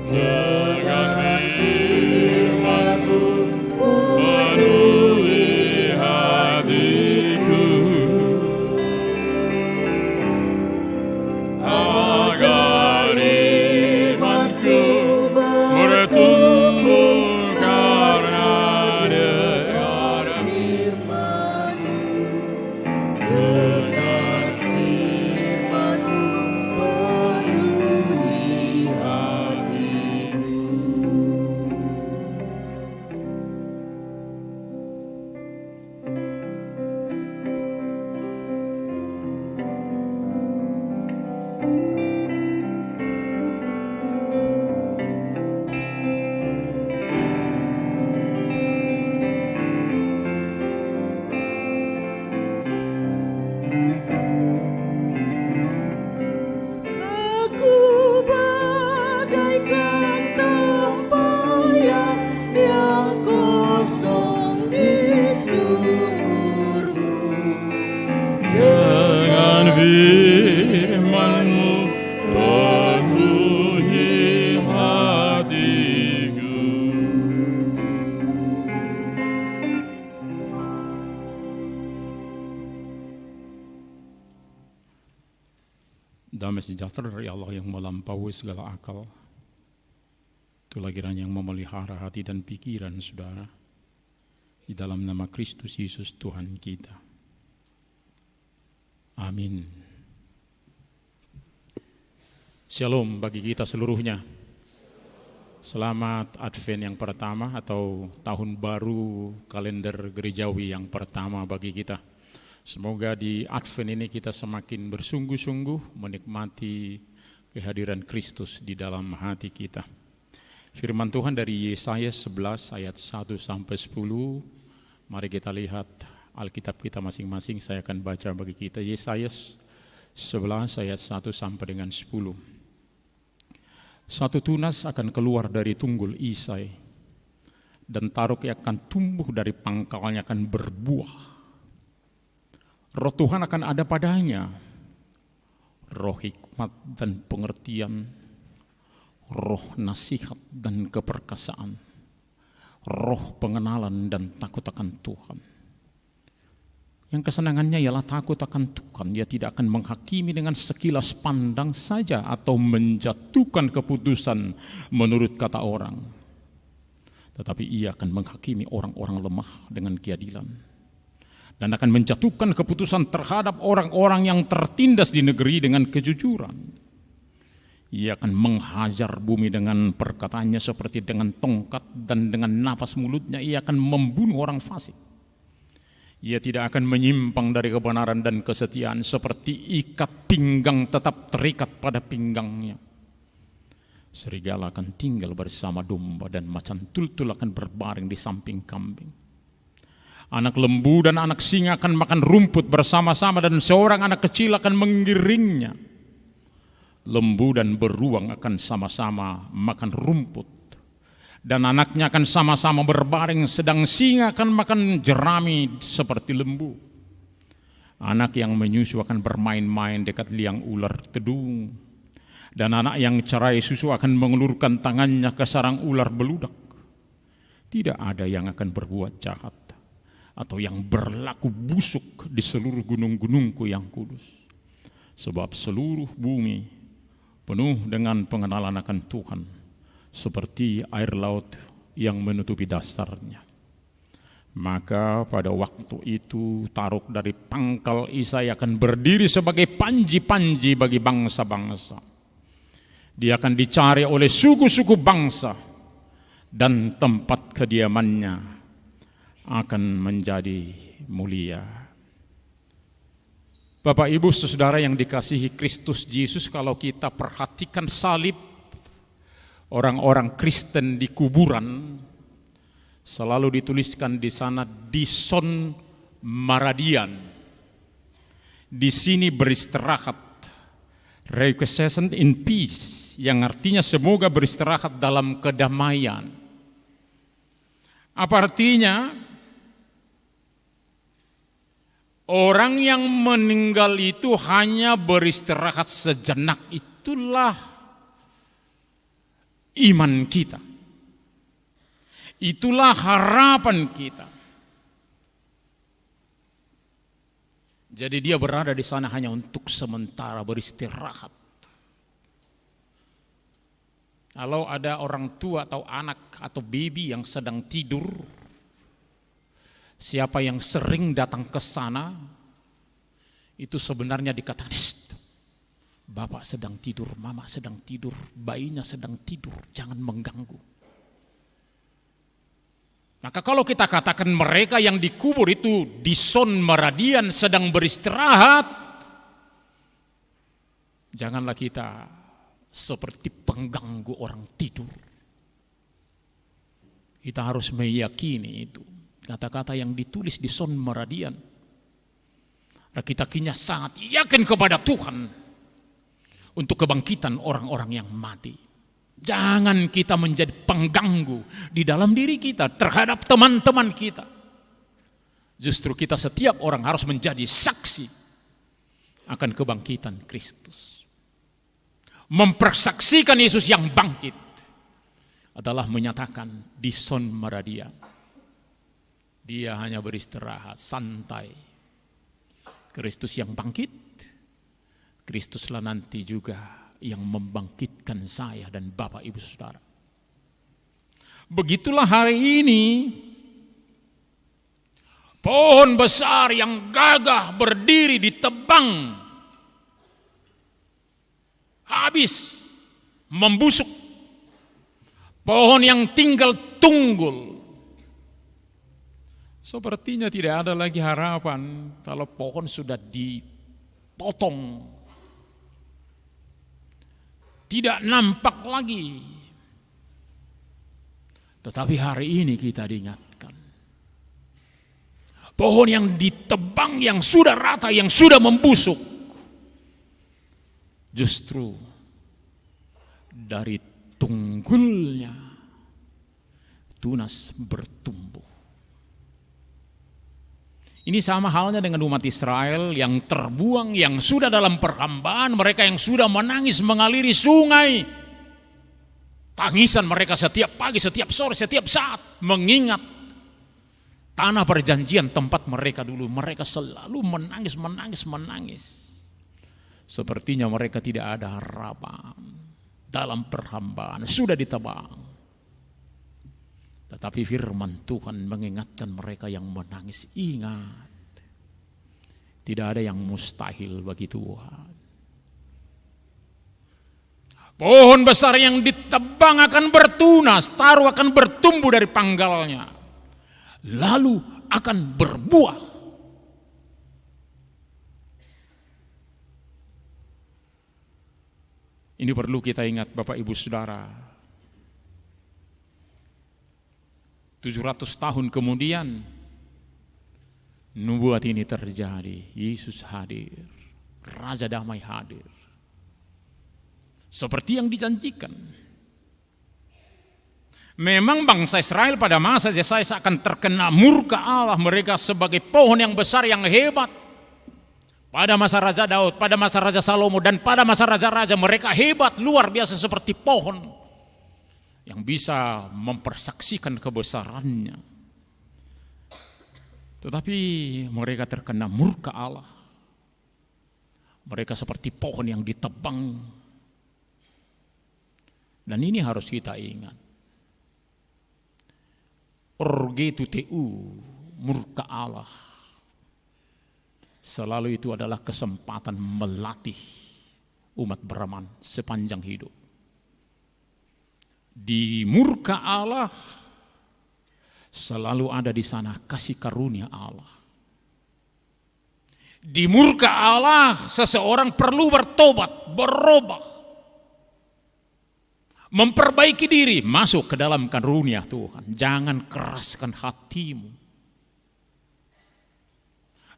Dengan firman-Mu penuhi hatiku, agar imanku bertumbuh karena dengar firman-Mu. Dengan firman-Mu penuhi hatiku. Aku bagaikan tempayan yang kosong di sumur-Mu. Dengan firman-Mu penuhi hatiku. Damai sejahtera dari Allah yang melampaui segala akal, itulah kiranya yang memelihara hati dan pikiran saudara, di dalam nama Kristus Yesus Tuhan kita. Amin. Shalom bagi kita seluruhnya. Selamat Advent yang pertama atau tahun baru kalender gerejawi yang pertama bagi kita. Semoga di Advent ini kita semakin bersungguh-sungguh menikmati kehadiran Kristus di dalam hati kita. Firman Tuhan dari Yesaya 11 ayat 1 sampai 10. Mari kita lihat Alkitab kita masing-masing. Saya akan baca bagi kita Yesaya 11 ayat 1 sampai dengan 10. Satu tunas akan keluar dari tunggul Isai, dan taruk yang akan tumbuh dari pangkalnya akan berbuah. Roh Tuhan akan ada padanya, roh hikmat dan pengertian, roh nasihat dan keperkasaan, roh pengenalan dan takut akan Tuhan. Yang kesenangannya ialah takut akan Tuhan. Dia tidak akan menghakimi dengan sekilas pandang saja atau menjatuhkan keputusan menurut kata orang, tetapi ia akan menghakimi orang-orang lemah dengan keadilan, dan akan menjatuhkan keputusan terhadap orang-orang yang tertindas di negeri dengan kejujuran. Ia akan menghajar bumi dengan perkataannya seperti dengan tongkat, dan dengan nafas mulutnya ia akan membunuh orang fasik. Ia tidak akan menyimpang dari kebenaran dan kesetiaan, seperti ikat pinggang tetap terikat pada pinggangnya. Serigala akan tinggal bersama domba, dan macan tultul akan berbaring di samping kambing. Anak lembu dan anak singa akan makan rumput bersama-sama, dan seorang anak kecil akan menggiringnya. Lembu dan beruang akan sama-sama makan rumput, dan anaknya akan sama-sama berbaring, sedang singa akan makan jerami seperti lembu. Anak yang menyusu akan bermain-main dekat liang ular tedung, dan anak yang cerai susu akan mengulurkan tangannya ke sarang ular beludak. Tidak ada yang akan berbuat jahat atau yang berlaku busuk di seluruh gunung-gunungku yang kudus. Sebab seluruh bumi penuh dengan pengenalan akan Tuhan, seperti air laut yang menutupi dasarnya. Maka pada waktu itu taruk dari pangkal Isai akan berdiri sebagai panji-panji bagi bangsa-bangsa. Dia akan dicari oleh suku-suku bangsa, dan tempat kediamannya akan menjadi mulia. Bapak Ibu Saudara yang dikasihi Kristus Yesus, kalau kita perhatikan salib orang-orang Kristen di kuburan, selalu dituliskan di sana Dison Maradian. Di sini beristirahat, requiescent in peace, yang artinya semoga beristirahat dalam kedamaian. Apa artinya? Orang yang meninggal itu hanya beristirahat sejenak, itulah iman kita. Itulah harapan kita. Jadi dia berada di sana hanya untuk sementara beristirahat. Kalau ada orang tua atau anak atau baby yang sedang tidur, siapa yang sering datang ke sana, itu sebenarnya dikatakan, bapak sedang tidur, mama sedang tidur, bayinya sedang tidur, jangan mengganggu. Maka kalau kita katakan mereka yang dikubur itu di Son Meradian sedang beristirahat, janganlah kita seperti pengganggu orang tidur. Kita harus meyakini itu. Kata-kata yang ditulis di Son Meradian, kita kini sangat yakin kepada Tuhan untuk kebangkitan orang-orang yang mati. Jangan kita menjadi pengganggu di dalam diri kita terhadap teman-teman kita. Justru kita setiap orang harus menjadi saksi akan kebangkitan Kristus. Mempersaksikan Yesus yang bangkit adalah menyatakan di Son Meradian, dia hanya beristirahat, santai. Kristus yang bangkit, Kristuslah nanti juga yang membangkitkan saya dan Bapak Ibu Saudara. Begitulah hari ini, pohon besar yang gagah berdiri ditebang, habis, membusuk. Pohon yang tinggal tunggul. Sepertinya tidak ada lagi harapan kalau pohon sudah dipotong. Tidak nampak lagi. Tetapi hari ini kita diingatkan. Pohon yang ditebang, yang sudah rata, yang sudah membusuk, justru dari tunggulnya tunas bertumbuh. Ini sama halnya dengan umat Israel yang terbuang, yang sudah dalam perhambaan, mereka yang sudah menangis mengaliri sungai. Tangisan mereka setiap pagi, setiap sore, setiap saat mengingat tanah perjanjian tempat mereka dulu. Mereka selalu menangis. Sepertinya mereka tidak ada harapan dalam perhambaan, sudah ditebang. Tetapi firman Tuhan mengingatkan mereka yang menangis, ingat, tidak ada yang mustahil bagi Tuhan. Pohon besar yang ditebang akan bertunas, taruh akan bertumbuh dari panggalnya, lalu akan berbuah. Ini perlu kita ingat Bapak Ibu Saudara. 700 tahun kemudian nubuat ini terjadi. Yesus hadir, Raja Damai hadir, seperti yang dijanjikan. Memang bangsa Israel pada masa Yesaya akan terkena murka Allah, mereka sebagai pohon yang besar yang hebat. Pada masa Raja Daud, pada masa Raja Salomo, dan pada masa raja-raja mereka hebat, luar biasa seperti pohon yang bisa mempersaksikan kebesarannya. Tetapi mereka terkena murka Allah. Mereka seperti pohon yang ditebang. Dan ini harus kita ingat. Orgetu teu, murka Allah. Selalu itu adalah kesempatan melatih umat beramal sepanjang hidup. Di murka Allah selalu ada di sana kasih karunia Allah. Di murka Allah seseorang perlu bertobat, berubah, memperbaiki diri, masuk ke dalam karunia Tuhan. Jangan keraskan hatimu.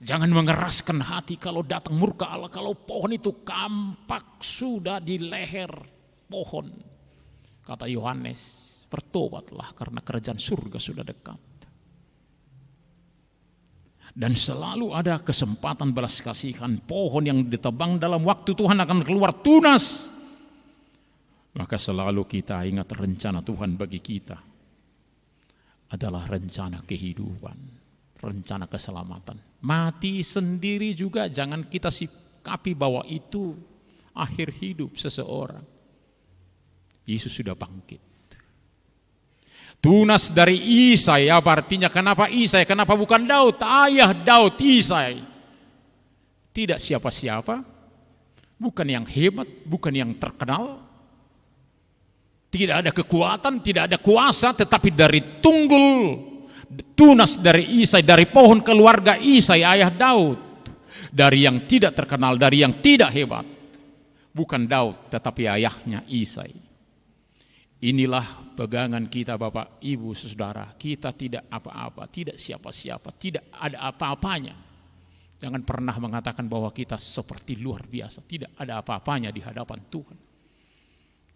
Jangan mengeraskan hati kalau datang murka Allah, kalau pohon itu kampak sudah di leher pohon. Kata Yohanes, bertobatlah karena kerajaan surga sudah dekat. Dan selalu ada kesempatan belas kasihan. Pohon yang ditebang dalam waktu Tuhan akan keluar tunas. Maka selalu kita ingat rencana Tuhan bagi kita adalah rencana kehidupan, rencana keselamatan. Mati sendiri juga jangan kita sikapi bahwa itu akhir hidup seseorang. Yesus sudah bangkit. Tunas dari Isai, apa artinya? Kenapa Isai? Kenapa bukan Daud? Ayah Daud, Isai. Tidak siapa-siapa, bukan yang hebat, bukan yang terkenal. Tidak ada kekuatan, tidak ada kuasa, tetapi dari tunggul, tunas dari Isai, dari pohon keluarga Isai, ayah Daud. Dari yang tidak terkenal, dari yang tidak hebat. Bukan Daud, tetapi ayahnya Isai. Inilah pegangan kita Bapak, Ibu, Saudara. Kita tidak apa-apa, tidak siapa-siapa, tidak ada apa-apanya. Jangan pernah mengatakan bahwa kita seperti luar biasa. Tidak ada apa-apanya di hadapan Tuhan.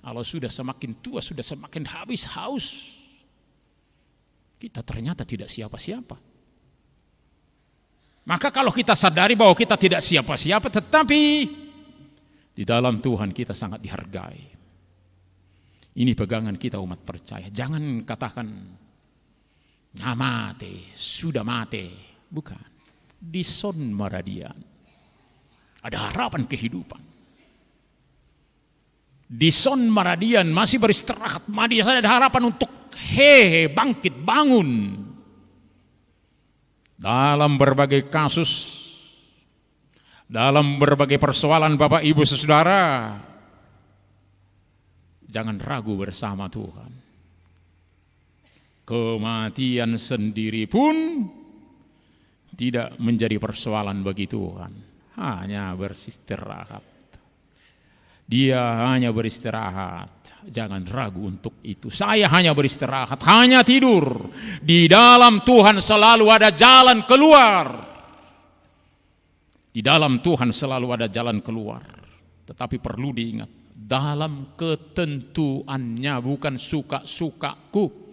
Kalau sudah semakin tua, sudah semakin habis haus, kita ternyata tidak siapa-siapa. Maka kalau kita sadari bahwa kita tidak siapa-siapa, tetapi di dalam Tuhan kita sangat dihargai. Ini pegangan kita umat percaya. Jangan katakan, nah mati, sudah mati. Bukan. Di son maradian ada harapan kehidupan. Di son maradian masih beristirahat. Masih ada harapan untuk bangkit, bangun. Dalam berbagai kasus, dalam berbagai persoalan Bapak Ibu Saudara, jangan ragu bersama Tuhan. Kematian sendiri pun tidak menjadi persoalan bagi Tuhan. Hanya beristirahat. Dia hanya beristirahat. Jangan ragu untuk itu. Saya hanya beristirahat, hanya tidur. Di dalam Tuhan selalu ada jalan keluar. Di dalam Tuhan selalu ada jalan keluar. Tetapi perlu diingat, dalam ketentuannya, bukan suka-sukaku.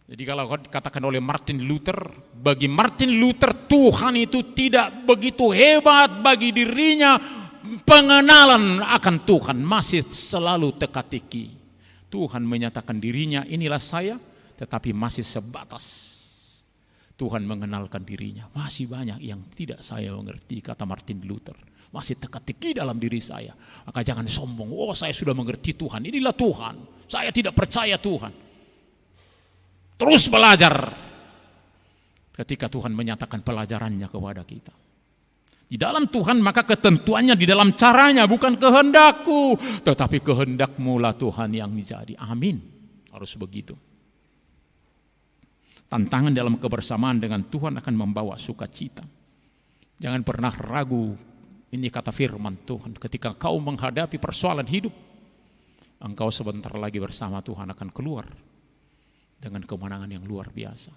Jadi kalau dikatakan oleh Martin Luther, bagi Martin Luther Tuhan itu tidak begitu hebat bagi dirinya. Pengenalan akan Tuhan masih selalu teka-teki. Tuhan menyatakan dirinya, inilah saya, tetapi masih sebatas. Tuhan mengenalkan dirinya. Masih banyak yang tidak saya mengerti, kata Martin Luther. Masih teka-teki dalam diri saya. Maka jangan sombong, oh saya sudah mengerti Tuhan, inilah Tuhan. Saya tidak percaya Tuhan. Terus belajar. Ketika Tuhan menyatakan pelajarannya kepada kita. Di dalam Tuhan maka ketentuannya di dalam caranya, bukan kehendakku. Tetapi kehendakmu lah Tuhan yang jadi. Amin. Harus begitu. Tantangan dalam kebersamaan dengan Tuhan akan membawa sukacita. Jangan pernah ragu. Ini kata firman Tuhan, ketika kau menghadapi persoalan hidup, engkau sebentar lagi bersama Tuhan akan keluar dengan kemenangan yang luar biasa.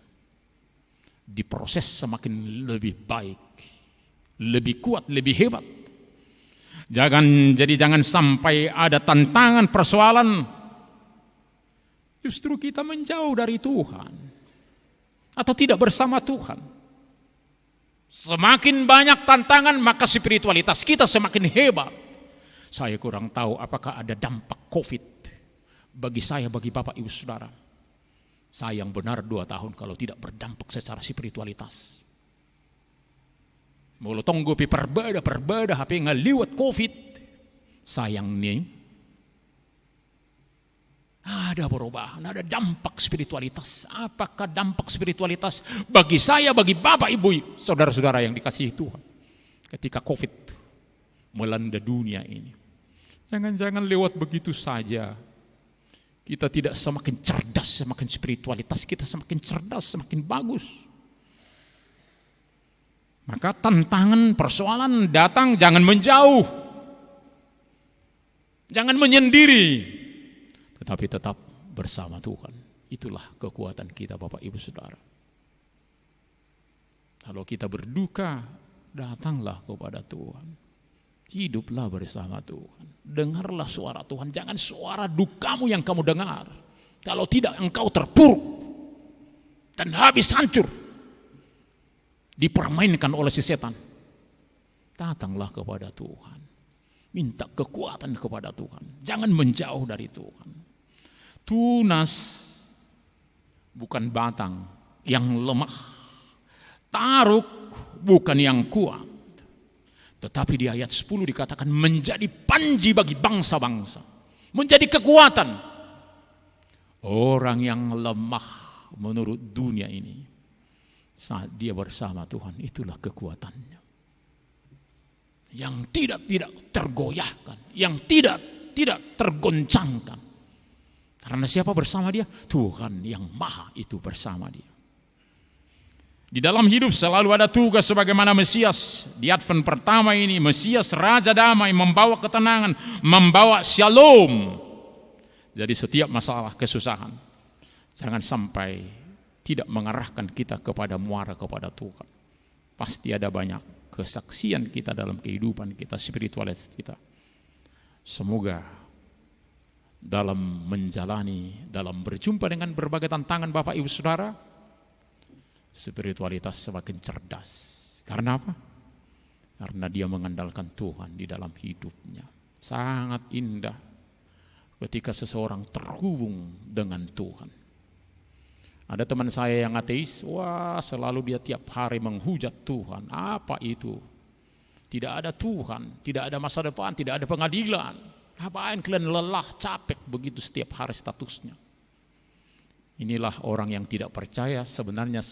Diproses semakin lebih baik, lebih kuat, lebih hebat. Jangan sampai ada tantangan, persoalan, justru kita menjauh dari Tuhan atau tidak bersama Tuhan. Semakin banyak tantangan, maka spiritualitas kita semakin hebat. Saya kurang tahu apakah ada dampak COVID bagi saya, bagi Bapak Ibu Saudara. Sayang benar 2 tahun kalau tidak berdampak secara spiritualitas. Mulu tunggu perbeda HP ngeliwat COVID. Sayang nih. Ada perubahan, ada dampak spiritualitas. Apakah dampak spiritualitas bagi saya, bagi Bapak Ibu, saudara-saudara yang dikasihi Tuhan, ketika COVID melanda dunia ini? Jangan-jangan lewat begitu saja. Kita tidak semakin cerdas, semakin spiritualitas kita semakin cerdas, semakin bagus. Maka tantangan, persoalan datang, jangan menjauh, jangan menyendiri, tetapi tetap bersama Tuhan. Itulah kekuatan kita Bapak Ibu Saudara. Kalau kita berduka, datanglah kepada Tuhan. Hiduplah bersama Tuhan. Dengarlah suara Tuhan. Jangan suara dukamu yang kamu dengar. Kalau tidak engkau terpuruk dan habis hancur, dipermainkan oleh si setan. Datanglah kepada Tuhan. Minta kekuatan kepada Tuhan. Jangan menjauh dari Tuhan. Tunas bukan batang yang lemah. Taruk bukan yang kuat. Tetapi di ayat 10 dikatakan menjadi panji bagi bangsa-bangsa. Menjadi kekuatan. Orang yang lemah menurut dunia ini, saat dia bersama Tuhan, itulah kekuatannya. Yang tidak tergoyahkan, yang tidak tergoncangkan. Karena siapa bersama dia? Tuhan yang Maha itu bersama dia. Di dalam hidup selalu ada tugas sebagaimana Mesias. Di Advent pertama ini, Mesias Raja Damai membawa ketenangan, membawa shalom. Jadi setiap masalah, kesusahan, jangan sampai tidak mengarahkan kita kepada muara kepada Tuhan. Pasti ada banyak kesaksian kita dalam kehidupan kita, spiritualitas kita. Semoga dalam menjalani, dalam berjumpa dengan berbagai tantangan Bapak Ibu Saudara, spiritualitas semakin cerdas. Karena apa? Karena dia mengandalkan Tuhan di dalam hidupnya. Sangat indah ketika seseorang terhubung dengan Tuhan. Ada teman saya yang ateis, wah selalu dia tiap hari menghujat Tuhan. Apa itu? Tidak ada Tuhan, tidak ada masa depan, tidak ada pengadilan. Ngapain kalian lelah, capek begitu setiap hari statusnya. Inilah orang yang tidak percaya, sebenarnya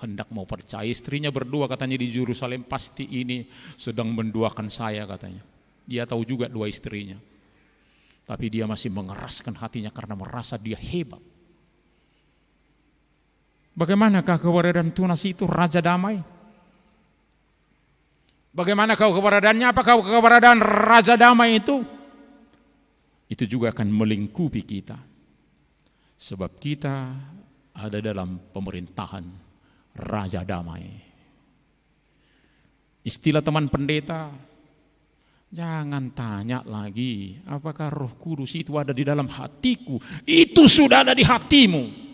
hendak mau percaya. Istrinya berdua katanya di Yerusalem, pasti ini sedang menduakan saya katanya. Dia tahu juga dua istrinya. Tapi dia masih mengeraskan hatinya karena merasa dia hebat. Bagaimanakah keberadaan tunas itu, Raja Damai? Bagaimana kau keberadaannya? Apakah keberadaan Raja Damai itu? Itu juga akan melingkupi kita. Sebab kita ada dalam pemerintahan Raja Damai. Istilah teman pendeta, jangan tanya lagi apakah Roh Kudus itu ada di dalam hatiku. Itu sudah ada di hatimu.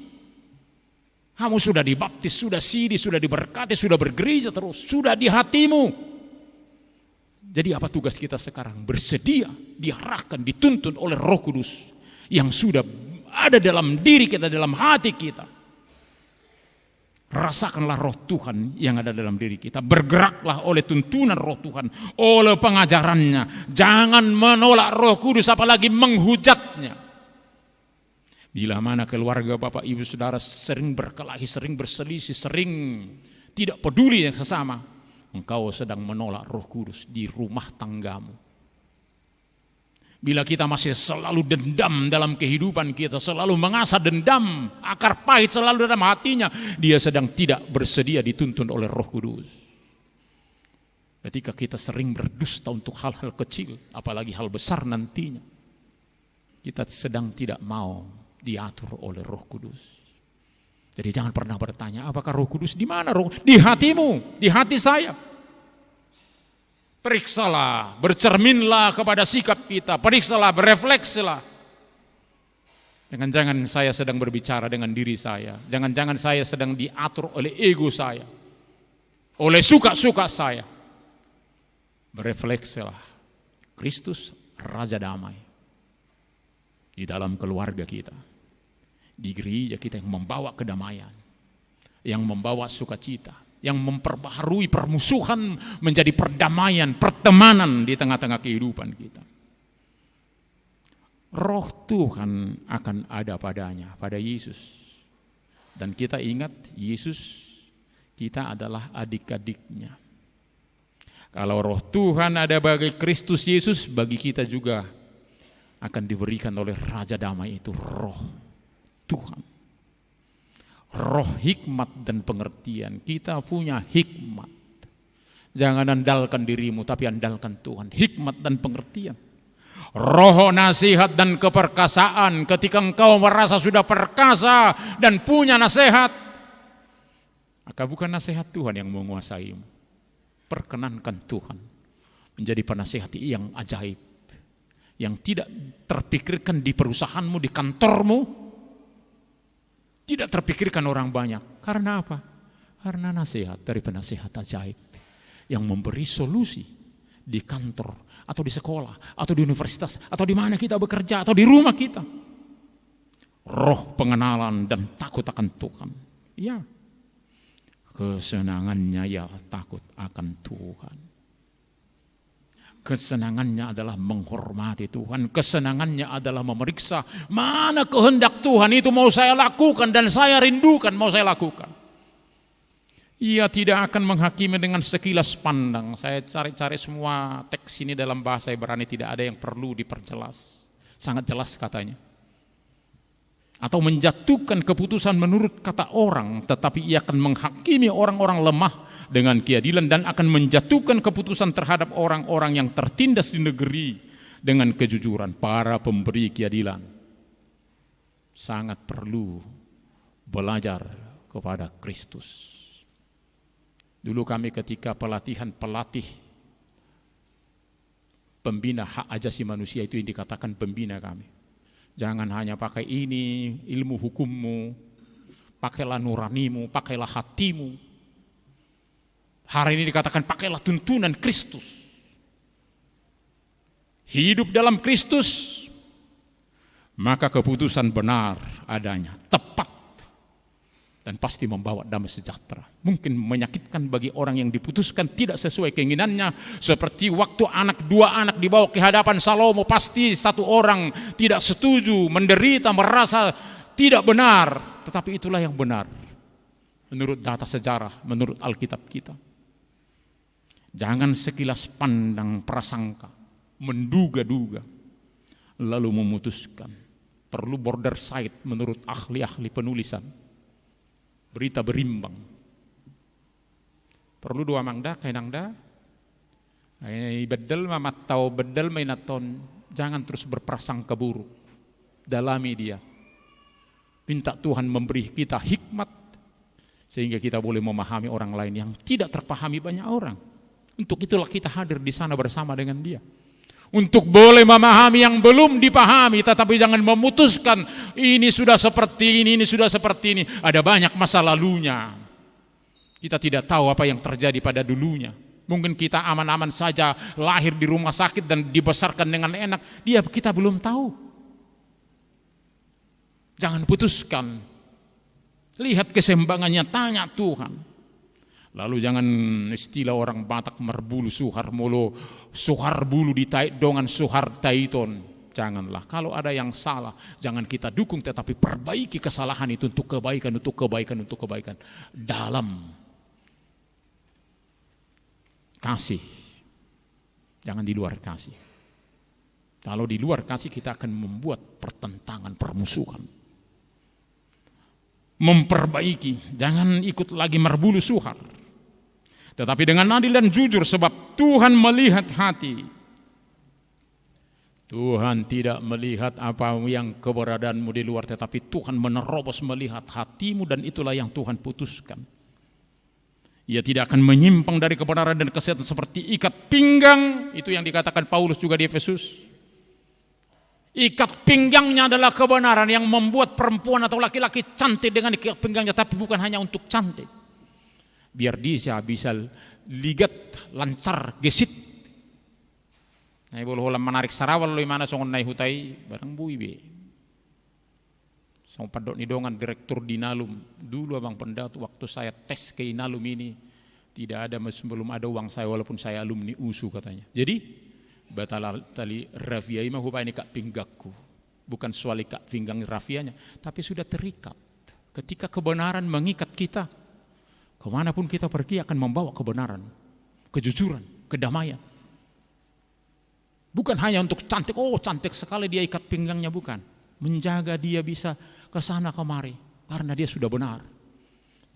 Kamu sudah dibaptis, sudah sidi, sudah diberkati, sudah bergereja terus, sudah di hatimu. Jadi apa tugas kita sekarang? Bersedia, diarahkan, dituntun oleh Roh Kudus yang sudah ada dalam diri kita, dalam hati kita. Rasakanlah Roh Tuhan yang ada dalam diri kita. Bergeraklah oleh tuntunan Roh Tuhan, oleh pengajarannya. Jangan menolak Roh Kudus, apalagi menghujatnya. Bila mana keluarga Bapak Ibu Saudara sering berkelahi, sering berselisih, sering tidak peduli yang sesama, engkau sedang menolak Roh Kudus di rumah tanggamu. Bila kita masih selalu dendam dalam kehidupan kita, selalu mengasah dendam, akar pahit selalu dalam hatinya, dia sedang tidak bersedia dituntun oleh Roh Kudus. Ketika kita sering berdusta untuk hal-hal kecil, apalagi hal besar nantinya, kita sedang tidak mau diatur oleh Roh Kudus. Jadi jangan pernah bertanya, apakah Roh Kudus di mana? Di hatimu, di hati saya. Periksalah, bercerminlah kepada sikap kita, periksalah, berefleksilah. Jangan-jangan saya sedang berbicara dengan diri saya, jangan-jangan saya sedang diatur oleh ego saya, oleh suka-suka saya. Berefleksilah, Kristus Raja Damai di dalam keluarga kita, di gereja kita yang membawa kedamaian, yang membawa sukacita, yang memperbaharui permusuhan menjadi perdamaian, pertemanan di tengah-tengah kehidupan kita. Roh Tuhan akan ada padanya, pada Yesus. Dan kita ingat Yesus, kita adalah adik-adiknya. Kalau Roh Tuhan ada bagi Kristus Yesus, bagi kita juga akan diberikan oleh Raja Damai itu Roh Tuhan. Roh hikmat dan pengertian. Kita punya hikmat. Jangan andalkan dirimu, tapi andalkan Tuhan. Hikmat dan pengertian. Roh nasihat dan keperkasaan. Ketika engkau merasa sudah perkasa dan punya nasihat, maka bukan nasihat Tuhan yang menguasaimu. Perkenankan Tuhan menjadi penasihat yang ajaib, yang tidak terpikirkan di perusahaanmu, di kantormu, tidak terpikirkan orang banyak. Karena apa? Karena nasihat dari penasihat ajaib yang memberi solusi di kantor, atau di sekolah, atau di universitas, atau di mana kita bekerja, atau di rumah kita. Roh pengenalan dan takut akan Tuhan. Ya, kesenangannya ialah takut akan Tuhan. Kesenangannya adalah menghormati Tuhan. Kesenangannya adalah memeriksa mana kehendak Tuhan itu mau saya lakukan dan saya rindukan mau saya lakukan. Ia tidak akan menghakimi dengan sekilas pandang. Saya cari-cari semua teks ini dalam bahasa Ibrani, tidak ada yang perlu diperjelas. Sangat jelas katanya. Atau menjatuhkan keputusan menurut kata orang, tetapi ia akan menghakimi orang-orang lemah dengan keadilan dan akan menjatuhkan keputusan terhadap orang-orang yang tertindas di negeri dengan kejujuran, para pemberi keadilan. Sangat perlu belajar kepada Kristus. Dulu kami ketika pelatih pembina hak asasi manusia, itu yang dikatakan pembina kami. Jangan hanya pakai ini, ilmu hukummu, pakailah nuranimu, pakailah hatimu. Hari ini dikatakan pakailah tuntunan Kristus. Hidup dalam Kristus, maka keputusan benar adanya, tepat, dan pasti membawa damai sejahtera. Mungkin menyakitkan bagi orang yang diputuskan tidak sesuai keinginannya, seperti waktu dua anak dibawa ke hadapan Salomo, pasti satu orang tidak setuju, menderita, merasa tidak benar, tetapi itulah yang benar menurut data sejarah, menurut Alkitab kita. Jangan sekilas pandang prasangka, menduga-duga, lalu memutuskan. Perlu border sight menurut ahli-ahli penulisan. Berita berimbang. Perlu dua mangda, kay nangda. Bedel mamatau, bedel mainaton. Jangan terus berprasangka buruk. Dalami dia. Minta Tuhan memberi kita hikmat sehingga kita boleh memahami orang lain yang tidak terpahami banyak orang. Untuk itulah kita hadir di sana bersama dengan dia. Untuk boleh memahami yang belum dipahami, tetapi jangan memutuskan ini sudah seperti ini sudah seperti ini. Ada banyak masa lalunya. Kita tidak tahu apa yang terjadi pada dulunya. Mungkin kita aman-aman saja, lahir di rumah sakit dan dibesarkan dengan enak. Kita belum tahu. Jangan putuskan. Lihat keseimbangannya, tanya Tuhan. Lalu jangan istilah orang Batak merbulu suhar molo, suhar bulu ditait dongan suhar taiton. Janganlah. Kalau ada yang salah, jangan kita dukung, tetapi perbaiki kesalahan itu untuk kebaikan, untuk kebaikan, untuk kebaikan. Dalam kasih. Jangan di luar kasih. Kalau di luar kasih kita akan membuat pertentangan, permusuhan. Memperbaiki, jangan ikut lagi merbulu suhar. Tetapi dengan adil dan jujur, sebab Tuhan melihat hati. Tuhan tidak melihat apa yang keberadaanmu di luar, tetapi Tuhan menerobos melihat hatimu, dan itulah yang Tuhan putuskan. Ia tidak akan menyimpang dari kebenaran dan kesehatan seperti ikat pinggang, itu yang dikatakan Paulus juga di Efesus. Ikat pinggangnya adalah kebenaran yang membuat perempuan atau laki-laki cantik dengan ikat pinggangnya, tapi bukan hanya untuk cantik. Biar dia bisa ligat, lancar, gesit. Nah, boleh menarik sarawal lo mana songon nai hutai barang bui be. Song padok ni dongan direktur Dinalum. Dulu abang pendatu waktu saya tes ke Inalum ini tidak ada, belum ada uang saya walaupun saya alumni USU katanya. Jadi batala tali rafia mah hupa ini kak pinggakku. Bukan soal kak pinggang rafianya, tapi sudah terikat. Ketika kebenaran mengikat kita, kemanapun kita pergi akan membawa kebenaran, kejujuran, kedamaian. Bukan hanya untuk cantik, oh cantik sekali dia ikat pinggangnya, bukan. Menjaga dia bisa ke sana kemari, karena dia sudah benar.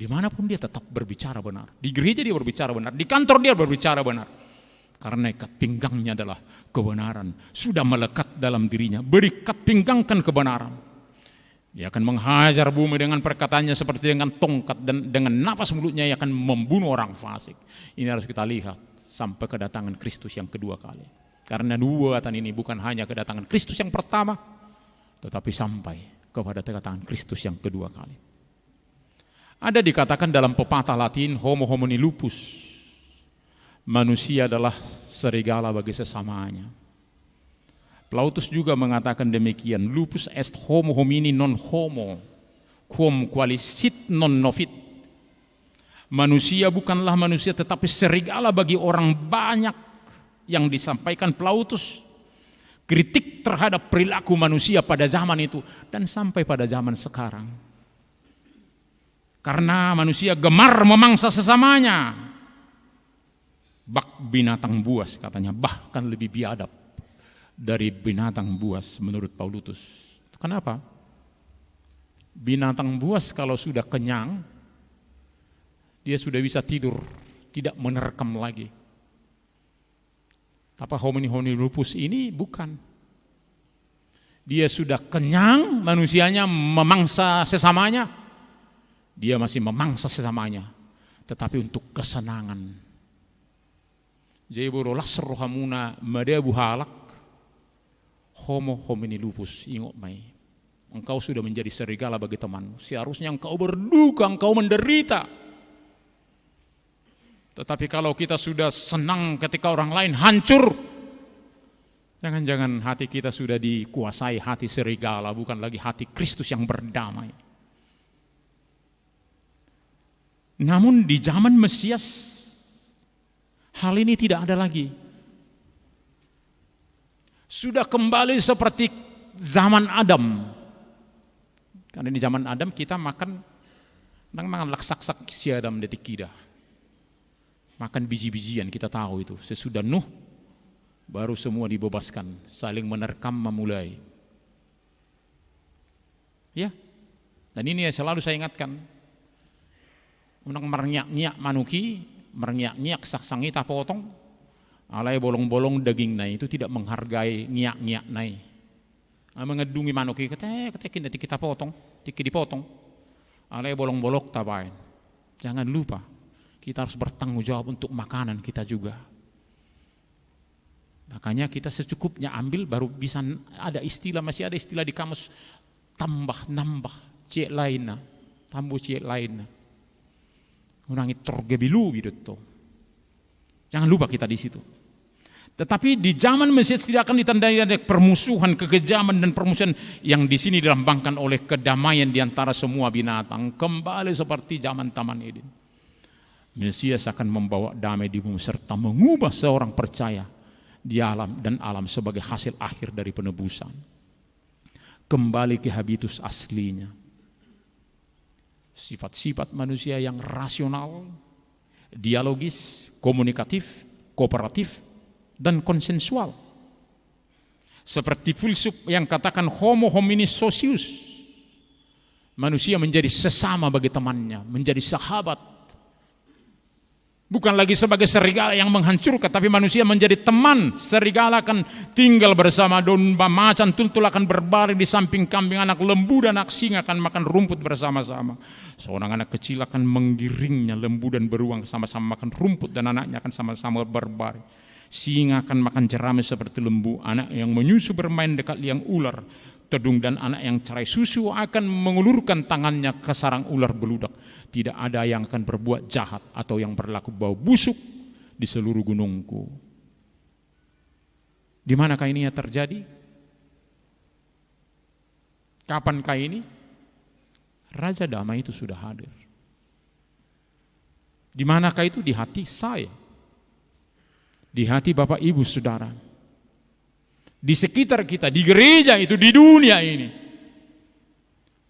Dimanapun dia tetap berbicara benar. Di gereja dia berbicara benar, di kantor dia berbicara benar. Karena ikat pinggangnya adalah kebenaran. Sudah melekat dalam dirinya, berikat pinggangkan kebenaran. Dia akan menghajar bumi dengan perkataannya seperti dengan tongkat, dan dengan nafas mulutnya ia akan membunuh orang fasik. Ini harus kita lihat sampai kedatangan Kristus yang kedua kali. Karena nubuatan ini bukan hanya kedatangan Kristus yang pertama, tetapi sampai kepada kedatangan Kristus yang kedua kali. Ada dikatakan dalam pepatah Latin homo homini lupus. manusia adalah serigala bagi sesamanya. Plautus juga mengatakan demikian, lupus est homo homini non homo, quum qualicit non novit. Manusia bukanlah manusia tetapi serigala bagi orang banyak. Yang disampaikan Plautus, kritik terhadap perilaku manusia pada zaman itu dan sampai pada zaman sekarang. Karena manusia gemar memangsa sesamanya. Bak binatang buas katanya, bahkan lebih biadab dari binatang buas menurut Plautus. Kenapa? Binatang buas kalau sudah kenyang, dia sudah bisa tidur, tidak menerkam lagi. Tapi homini lupus ini bukan. Dia sudah kenyang, manusianya memangsa sesamanya. Dia masih memangsa sesamanya, tetapi untuk kesenangan. Jeboro lasro hamuna madebu halak homo homini lupus ingok mai. Engkau sudah menjadi serigala bagi temanmu. Seharusnya engkau berduka, engkau menderita. Tetapi kalau kita sudah senang ketika orang lain hancur, jangan-jangan hati kita sudah dikuasai hati serigala, bukan lagi hati Kristus yang berdamai. Namun di zaman Mesias, hal ini tidak ada lagi. Sudah kembali seperti zaman Adam. Karena di zaman Adam kita makan laksak-sak si Adam detik kidah. Makan biji-bijian, kita tahu itu. Sesudah Nuh, baru semua dibebaskan, saling menerkam memulai. Ya, dan ini selalu saya ingatkan. Menang merenyak-nyak manuki, merenyak-nyak saksangi tak potong, alai bolong-bolong daging nai, itu tidak menghargai nyak-nyak nai. Mengedungi manuki, ketekin nanti kita potong, tiki dipotong, alai bolong-bolok tabain. Jangan lupa, kita harus bertanggung jawab untuk makanan kita juga. Makanya kita secukupnya ambil, baru bisa ada istilah, masih ada istilah di kamus, tambah, nambah, cek lainnya, tambah cek lainnya. Unangi torgebilu gitu. Jangan lupa kita di situ. Tetapi di zaman Mesias tidak akan ditandai ada permusuhan, kekejaman dan permusuhan yang di sini dilambangkan oleh kedamaian di antara semua binatang, kembali seperti zaman Taman Eden. Mesias akan membawa damai di bumi serta mengubah seorang percaya di alam dan alam sebagai hasil akhir dari penebusan. Kembali ke habitus aslinya. Sifat-sifat manusia yang rasional, dialogis, komunikatif, kooperatif, dan konsensual. Seperti filsuf yang katakan homo hominis socius. Manusia menjadi sesama bagi temannya, menjadi sahabat. Bukan lagi sebagai serigala yang menghancurkan, tapi manusia menjadi teman. Serigala akan tinggal bersama domba, macan tutul akan berbaring di samping kambing, anak lembu dan anak singa akan makan rumput bersama-sama. Seorang anak kecil akan menggiringnya, lembu dan beruang sama-sama makan rumput dan anaknya akan sama-sama berbaring. Singa akan makan jerami seperti lembu, anak yang menyusu bermain dekat liang ular. Tedung dan anak yang cerai susu akan mengulurkan tangannya ke sarang ular beludak. Tidak ada yang akan berbuat jahat atau yang berlaku bau busuk di seluruh gunungku. Di manakah ini yang terjadi? Kapankah ini? Raja damai itu sudah hadir. Di manakah itu? Di hati saya. Di hati Bapak Ibu Saudara. Di sekitar kita, di gereja itu, di dunia ini.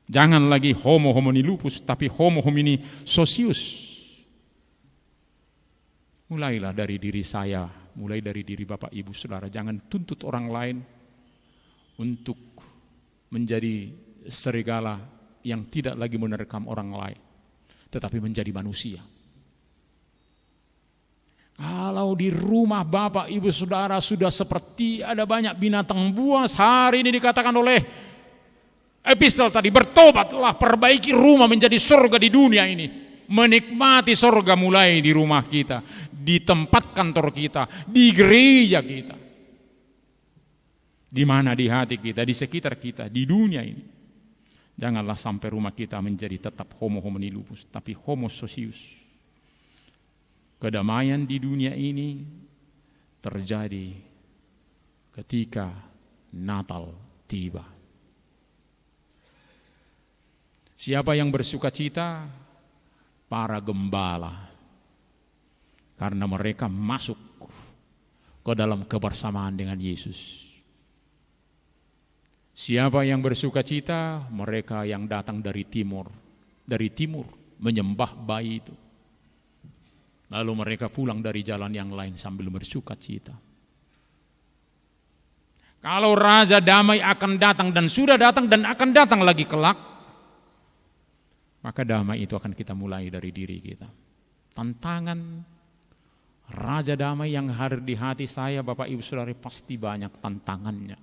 Jangan lagi homo homini lupus, tapi homo homini socius. Mulailah dari diri saya, mulai dari diri Bapak Ibu Saudara. Jangan tuntut orang lain untuk menjadi serigala yang tidak lagi menerkam orang lain, tetapi menjadi manusia. Kalau di rumah Bapak Ibu Saudara sudah seperti ada banyak binatang buas, hari ini dikatakan oleh epistel tadi, bertobatlah, perbaiki rumah menjadi surga di dunia ini. Menikmati surga mulai di rumah kita, di tempat kantor kita, di gereja kita. Di mana? Di hati kita, di sekitar kita, di dunia ini. Janganlah sampai rumah kita menjadi tetap homo homini lupus, tapi homo socius. Kedamaian di dunia ini terjadi ketika Natal tiba. Siapa yang bersuka cita? Para gembala. Karena mereka masuk ke dalam kebersamaan dengan Yesus. Siapa yang bersuka cita? Mereka yang datang dari timur. Dari timur menyembah bayi itu. Lalu mereka pulang dari jalan yang lain sambil bersuka cita. Kalau Raja Damai akan datang dan sudah datang dan akan datang lagi kelak, maka damai itu akan kita mulai dari diri kita. Tantangan Raja Damai yang hadir di hati saya, Bapak Ibu Saudara, pasti banyak tantangannya.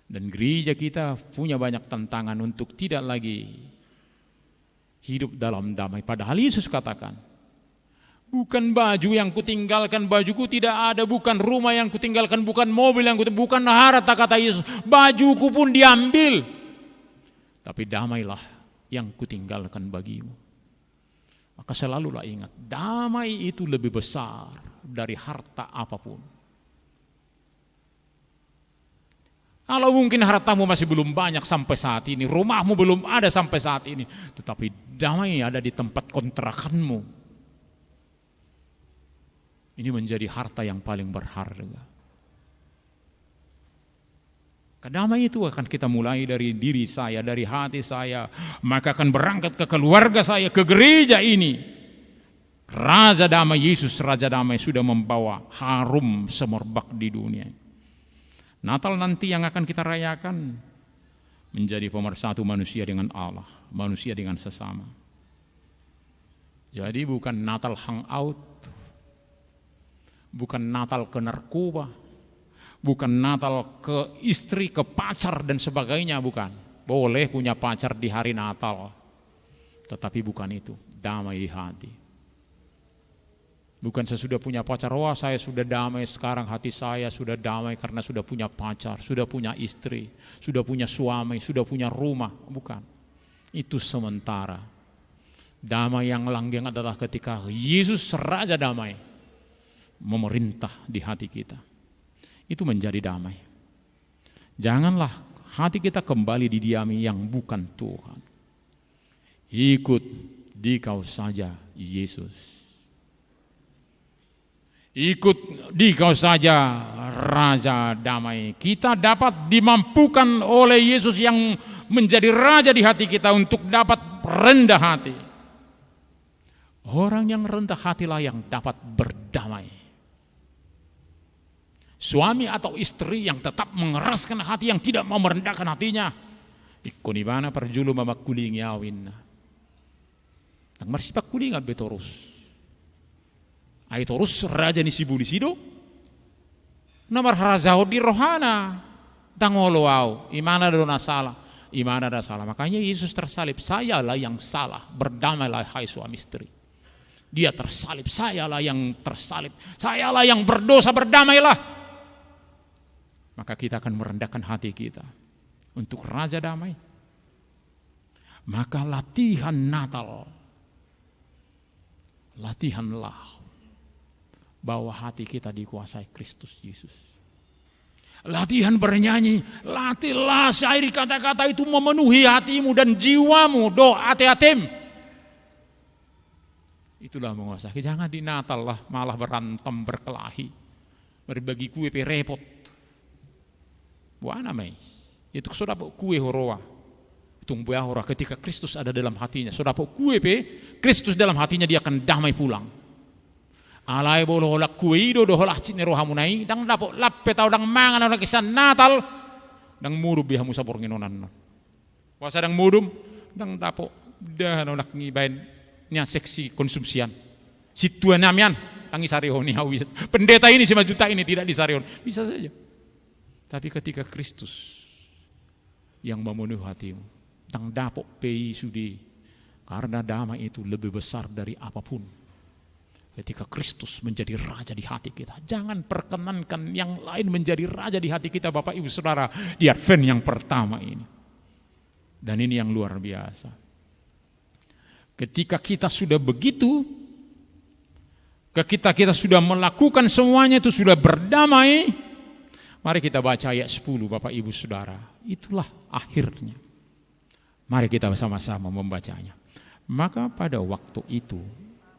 Dan gereja kita punya banyak tantangan untuk tidak lagi hidup dalam damai. Padahal Yesus katakan, bukan baju yang kutinggalkan, bajuku tidak ada. Bukan rumah yang kutinggalkan, bukan mobil yang kutinggalkan, bukan harta, kata Yesus. Bajuku pun diambil. Tapi damailah yang kutinggalkan bagimu. Maka selalulah ingat, damai itu lebih besar dari harta apapun. Kalau mungkin hartamu masih belum banyak sampai saat ini, rumahmu belum ada sampai saat ini, tetapi damai ada di tempat kontrakanmu. Ini menjadi harta yang paling berharga. Damai itu akan kita mulai dari diri saya, dari hati saya, maka akan berangkat ke keluarga saya, ke gereja ini. Raja Damai, Yesus Raja Damai sudah membawa harum semerbak di dunia. Natal nanti yang akan kita rayakan menjadi pemersatu manusia dengan Allah, manusia dengan sesama. Jadi bukan Natal hangout, bukan Natal ke narkoba, bukan Natal ke istri, ke pacar dan sebagainya, bukan. Boleh punya pacar di hari Natal, tetapi bukan itu, damai di hati. Bukan sesudah punya pacar, wah saya sudah damai sekarang, hati saya sudah damai karena sudah punya pacar, sudah punya istri, sudah punya suami, sudah punya rumah. Bukan, itu sementara. Damai yang langgeng adalah ketika Yesus Raja Damai memerintah di hati kita. Itu menjadi damai. Janganlah hati kita kembali didiami yang bukan Tuhan. Ikut dikau saja Yesus. Ikut dikau saja Raja Damai. Kita dapat dimampukan oleh Yesus yang menjadi Raja di hati kita untuk dapat rendah hati. Orang yang rendah hatilah yang dapat berdamai. Suami atau istri yang tetap mengeraskan hati, yang tidak mau merendahkan hatinya, ikonibana perjulu mama kuling yawin. Tang marsipak kuling betorus. Ay torus raja ni sibulisido. Namar harazao di rohana. Tangolo au, imana do na salah. Imana ada salah. Makanya Yesus tersalib, sayalah yang salah. Berdamailah hai suami istri. Dia tersalib, sayalah yang tersalib. Sayalah yang berdosa, berdamailah. Maka kita akan merendahkan hati kita untuk Raja Damai. Maka latihan Natal, latihanlah bahwa hati kita dikuasai Kristus Yesus. Latihan bernyanyi, latihlah syair kata-kata itu memenuhi hatimu dan jiwamu, doa teatem. Itulah menguasai. Jangan di Natal lah malah berantem, berkelahi, berbagi kue repot. Buana mai. Itu sudah kue horoa. Tung horoa ketika Kristus ada dalam hatinya. Sudah kue Kristus dalam hatinya, dia akan damai pulang. Alai bolo holak kuido do holak cine rohamunai dang dapo lappe tau dang mangan orang kisah Natal dang murub bihamu sapor nginonan. Puasa dang mudum dang dapo dah nolak ngibain nya seksi konsumsian. Situan namian tangi sarihon hawis. Pendeta ini 5 juta ini tidak disarihon. Bisa saja. Tapi ketika Kristus yang memenuhi hatimu, dang dapo pei sudi, karena damai itu lebih besar dari apapun. Ketika Kristus menjadi Raja di hati kita, jangan perkenankan yang lain menjadi Raja di hati kita, Bapak Ibu Saudara, di Advent yang pertama ini. Dan ini yang luar biasa. Ketika kita sudah begitu, Kita sudah melakukan semuanya, itu sudah berdamai. Mari kita baca ayat 10 Bapak Ibu Saudara. Itulah akhirnya. Mari kita sama-sama membacanya. Maka pada waktu itu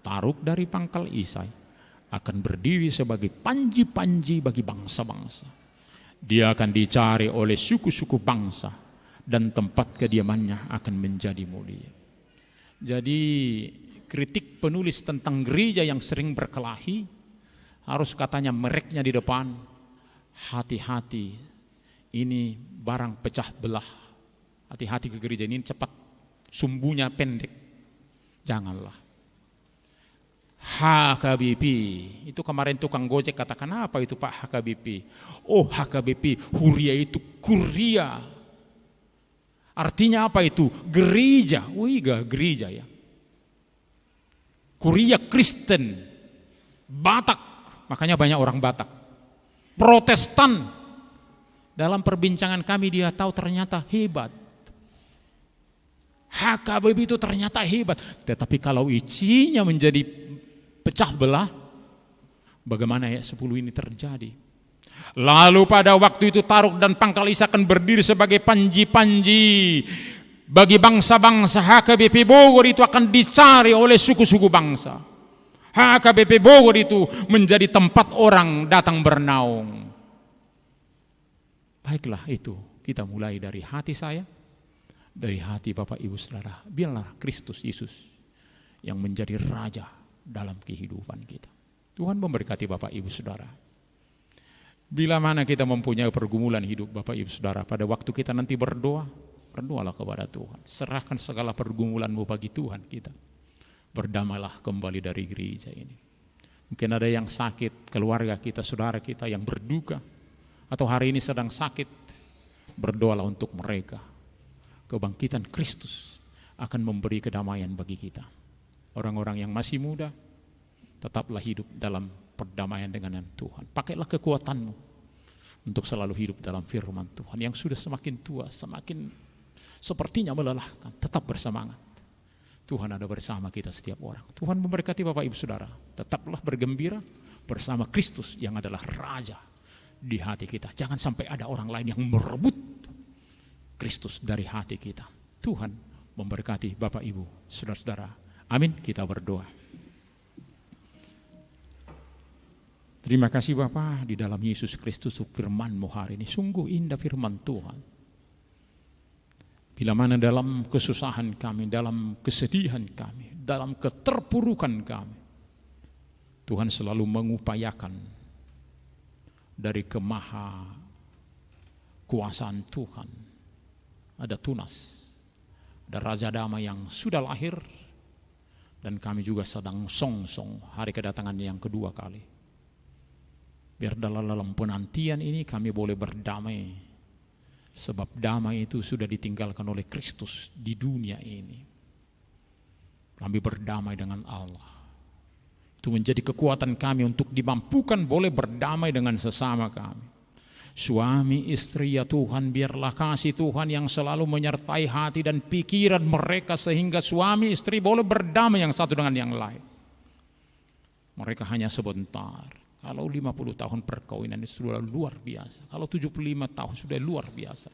Taruk dari pangkal Isai akan berdiri sebagai panji-panji bagi bangsa-bangsa. Dia akan dicari oleh suku-suku bangsa dan tempat kediamannya akan menjadi mulia. Jadi kritik penulis tentang gereja yang sering berkelahi harus katanya mereknya di depan, hati-hati ini barang pecah belah. Hati-hati ke gereja ini cepat, sumbunya pendek. Janganlah. HKBP, itu kemarin tukang Gojek katakan apa itu Pak HKBP? Oh HKBP, Huria itu Kuria. Artinya apa itu? Gereja. Wiga gereja ya. Kuria Kristen, Batak, makanya banyak orang Batak. Protestan, dalam perbincangan kami dia tahu ternyata hebat. HKBP itu ternyata hebat, tetapi kalau isinya menjadi pecah belah, bagaimana ya 10 ini terjadi? Lalu pada waktu itu Taruk dan pangkal Isai akan berdiri sebagai panji-panji bagi bangsa-bangsa. HKBP Bogor itu akan dicari oleh suku-suku bangsa. HKBP Bogor itu menjadi tempat orang datang bernaung. Baiklah, itu kita mulai dari hati saya, dari hati Bapak Ibu Saudara. Biarlah Kristus Yesus yang menjadi raja dalam kehidupan kita. Tuhan memberkati Bapak Ibu Saudara. Bila mana kita mempunyai pergumulan hidup Bapak Ibu Saudara, pada waktu kita nanti berdoa, berdoalah kepada Tuhan. Serahkan segala pergumulanmu bagi Tuhan kita. Berdamailah kembali dari gereja ini. Mungkin ada yang sakit, keluarga kita, saudara kita yang berduka, atau hari ini sedang sakit, berdoalah untuk mereka. Kebangkitan Kristus akan memberi kedamaian bagi kita. Orang-orang yang masih muda, tetaplah hidup dalam perdamaian dengan Tuhan. Pakailah kekuatanmu untuk selalu hidup dalam firman Tuhan. Yang sudah semakin tua, semakin sepertinya melelahkan, tetap bersemangat. Tuhan ada bersama kita setiap orang. Tuhan memberkati Bapak Ibu Saudara. Tetaplah bergembira bersama Kristus yang adalah Raja di hati kita. Jangan sampai ada orang lain yang merebut Kristus dari hati kita. Tuhan memberkati Bapak Ibu Saudara-saudara. Amin. Kita berdoa. Terima kasih Bapa di dalam Yesus Kristus untuk firman-Mu hari ini. Sungguh indah firman Tuhan. Bila mana dalam kesusahan kami, dalam kesedihan kami, dalam keterpurukan kami, Tuhan selalu mengupayakan dari kemaha kuasaan Tuhan. Ada tunas, ada Raja Damai yang sudah lahir, dan kami juga sedang songsong hari kedatangan yang kedua kali. Biar dalam penantian ini kami boleh berdamai. Sebab damai itu sudah ditinggalkan oleh Kristus di dunia ini. Kami berdamai dengan Allah. Itu menjadi kekuatan kami untuk dimampukan boleh berdamai dengan sesama kami. Suami istri ya Tuhan, biarlah kasih Tuhan yang selalu menyertai hati dan pikiran mereka sehingga suami istri boleh berdamai yang satu dengan yang lain. Mereka hanya sebentar. Kalau 50 tahun perkawinan itu sudah luar biasa. Kalau 75 tahun sudah luar biasa.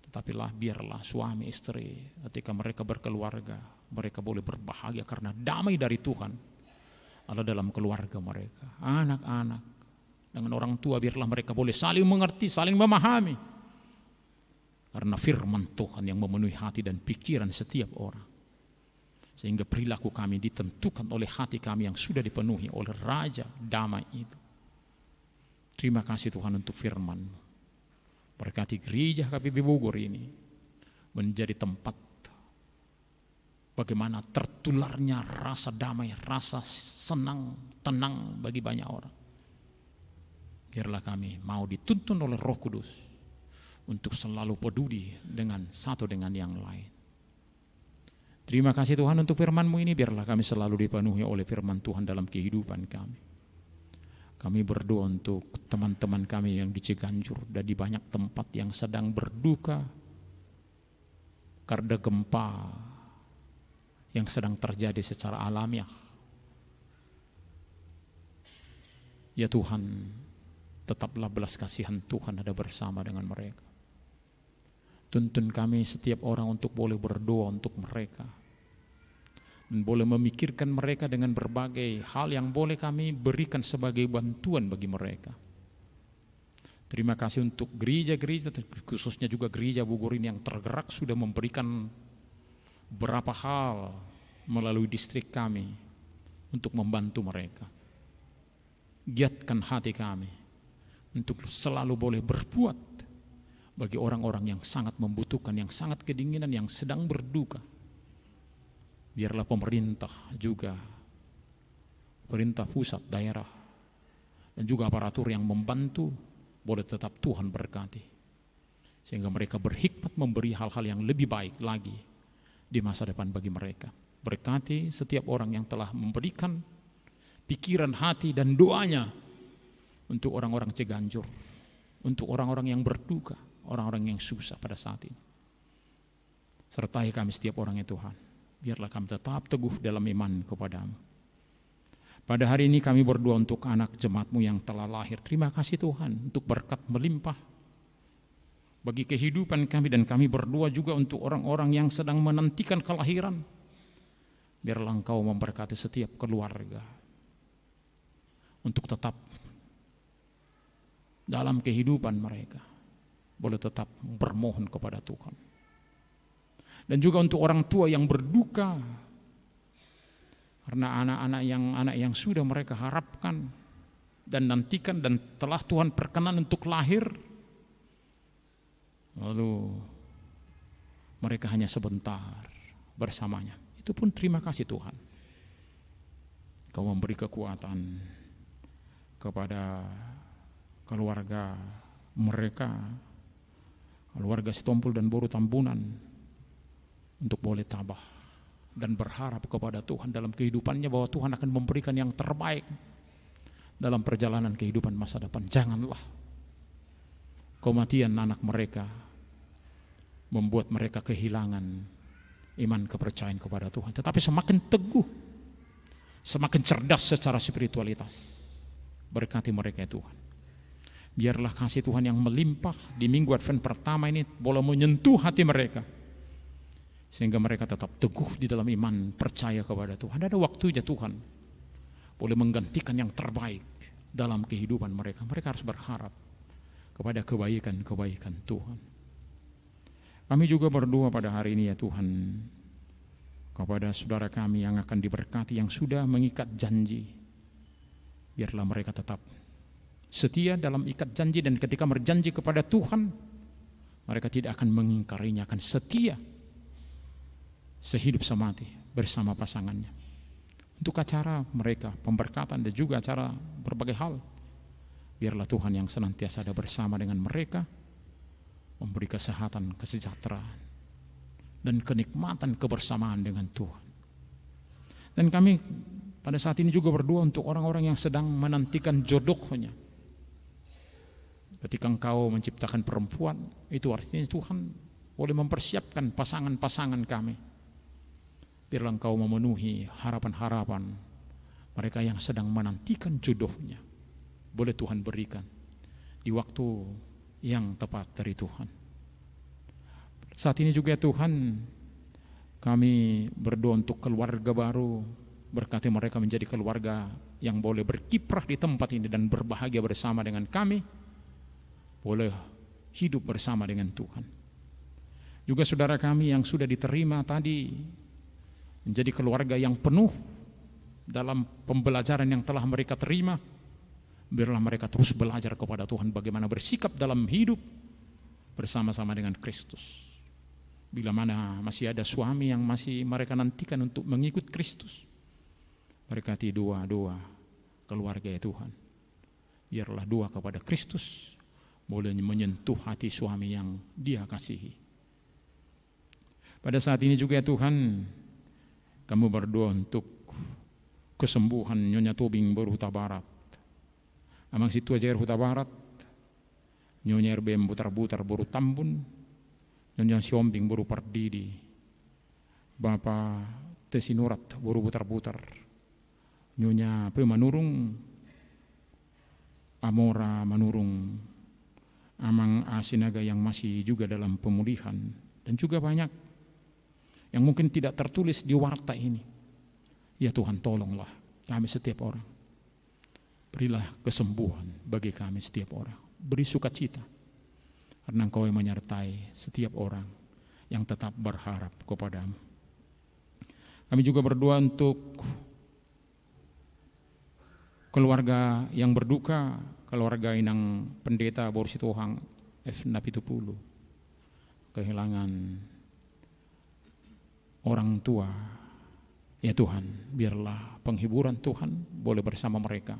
Tetapilah biarlah suami istri ketika mereka berkeluarga, mereka boleh berbahagia karena damai dari Tuhan ada dalam keluarga mereka. Anak-anak dengan orang tua biarlah mereka boleh saling mengerti, saling memahami. Karena firman Tuhan yang memenuhi hati dan pikiran setiap orang. Sehingga perilaku kami ditentukan oleh hati kami yang sudah dipenuhi oleh Raja Damai itu. Terima kasih Tuhan untuk firman-Mu. Berkati gereja HKBP Bogor ini menjadi tempat bagaimana tertularnya rasa damai, rasa senang, tenang bagi banyak orang. Biarlah kami mau dituntun oleh Roh Kudus untuk selalu peduli dengan satu dengan yang lain. Terima kasih Tuhan untuk firman-Mu ini, biarlah kami selalu dipenuhi oleh firman Tuhan dalam kehidupan kami. Kami berdoa untuk teman-teman kami yang di Ciganjur dan di banyak tempat yang sedang berduka karena gempa yang sedang terjadi secara alamiah. Ya Tuhan, tetaplah belas kasihan Tuhan ada bersama dengan mereka. Tuntun kami setiap orang untuk boleh berdoa untuk mereka, dan boleh memikirkan mereka dengan berbagai hal yang boleh kami berikan sebagai bantuan bagi mereka. Terima kasih untuk gereja-gereja, khususnya juga gereja Bogor ini yang tergerak sudah memberikan beberapa hal melalui distrik kami untuk membantu mereka. Giatkan hati kami untuk selalu boleh berbuat bagi orang-orang yang sangat membutuhkan, yang sangat kedinginan, yang sedang berduka. Biarlah pemerintah juga, pemerintah pusat, daerah, dan juga aparatur yang membantu boleh tetap Tuhan berkati, sehingga mereka berhikmat memberi hal-hal yang lebih baik lagi di masa depan bagi mereka. Berkati setiap orang yang telah memberikan pikiran, hati, dan doanya untuk orang-orang Ciganjur, untuk orang-orang yang berduka, orang-orang yang susah pada saat ini. Sertai kami setiap orang ya Tuhan, biarlah kami tetap teguh dalam iman kepadamu. Pada hari ini kami berdoa untuk anak jemaat-Mu yang telah lahir. Terima kasih Tuhan untuk berkat melimpah bagi kehidupan kami, dan kami berdoa juga untuk orang-orang yang sedang menantikan kelahiran. Biarlah Engkau memberkati setiap keluarga untuk tetap dalam kehidupan mereka boleh tetap bermohon kepada Tuhan. Dan juga untuk orang tua yang berduka karena anak yang sudah mereka harapkan dan nantikan dan telah Tuhan perkenan untuk lahir, lalu mereka hanya sebentar bersamanya. Itu pun terima kasih Tuhan. Kau memberi kekuatan kepada keluarga mereka, keluarga Sitompul dan Boru Tambunan, untuk boleh tabah dan berharap kepada Tuhan dalam kehidupannya bahwa Tuhan akan memberikan yang terbaik dalam perjalanan kehidupan masa depan. Janganlah kematian anak mereka membuat mereka kehilangan iman kepercayaan kepada Tuhan, tetapi semakin teguh, semakin cerdas secara spiritualitas. Berkati mereka ya Tuhan. Biarlah kasih Tuhan yang melimpah di minggu Advent pertama ini boleh menyentuh hati mereka, sehingga mereka tetap teguh di dalam iman, percaya kepada Tuhan. Ada waktunya Tuhan boleh menggantikan yang terbaik dalam kehidupan mereka. Mereka harus berharap kepada kebaikan-kebaikan Tuhan. Kami juga berdoa pada hari ini ya Tuhan, kepada saudara kami yang akan diberkati, yang sudah mengikat janji. Biarlah mereka tetap setia dalam ikat janji, dan ketika berjanji kepada Tuhan, mereka tidak akan mengingkarinya, akan setia sehidup semati bersama pasangannya. Untuk acara mereka, pemberkatan dan juga acara berbagai hal, biarlah Tuhan yang senantiasa ada bersama dengan mereka, memberi kesehatan, kesejahteraan, dan kenikmatan kebersamaan dengan Tuhan. Dan kami pada saat ini juga berdoa untuk orang-orang yang sedang menantikan jodohnya. Ketika Engkau menciptakan perempuan, itu artinya Tuhan boleh mempersiapkan pasangan-pasangan kami. Biarlah Engkau memenuhi harapan-harapan mereka yang sedang menantikan jodohnya. Boleh Tuhan berikan di waktu yang tepat dari Tuhan. Saat ini juga Tuhan, kami berdoa untuk keluarga baru. Berkati mereka menjadi keluarga yang boleh berkiprah di tempat ini dan berbahagia bersama dengan kami. Boleh hidup bersama dengan Tuhan. Juga saudara kami yang sudah diterima tadi menjadi keluarga yang penuh dalam pembelajaran yang telah mereka terima. Biarlah mereka terus belajar kepada Tuhan bagaimana bersikap dalam hidup bersama-sama dengan Kristus. Bila mana masih ada suami yang masih mereka nantikan untuk mengikut Kristus, berkati doa-doa keluarga ya Tuhan. Biarlah doa kepada Kristus boleh menyentuh hati suami yang Dia kasihi. Pada saat ini juga ya Tuhan, kami berdoa untuk kesembuhan Nyonya Tobing Boru Huta Barat, Amang Situ Ajair Huta Barat, Nyonya RBM Butar-Butar Boru Tambun, Nyonya Siombing Boru Pardidi, Bapak Tesinurat Boru Butar-Butar, Nyonya Pemanurung Amora Manurung, Amang Asinaga yang masih juga dalam pemulihan, dan juga banyak yang mungkin tidak tertulis di warta ini. Ya Tuhan, tolonglah kami setiap orang. Berilah kesembuhan bagi kami setiap orang. Beri sukacita, karena Engkau yang menyertai setiap orang yang tetap berharap kepadamu. Kami juga berdoa untuk keluarga yang berduka, keluarga Inang Pendeta Borsitohang F. Napitupulu, kehilangan orang tua. Ya Tuhan, biarlah penghiburan Tuhan boleh bersama mereka.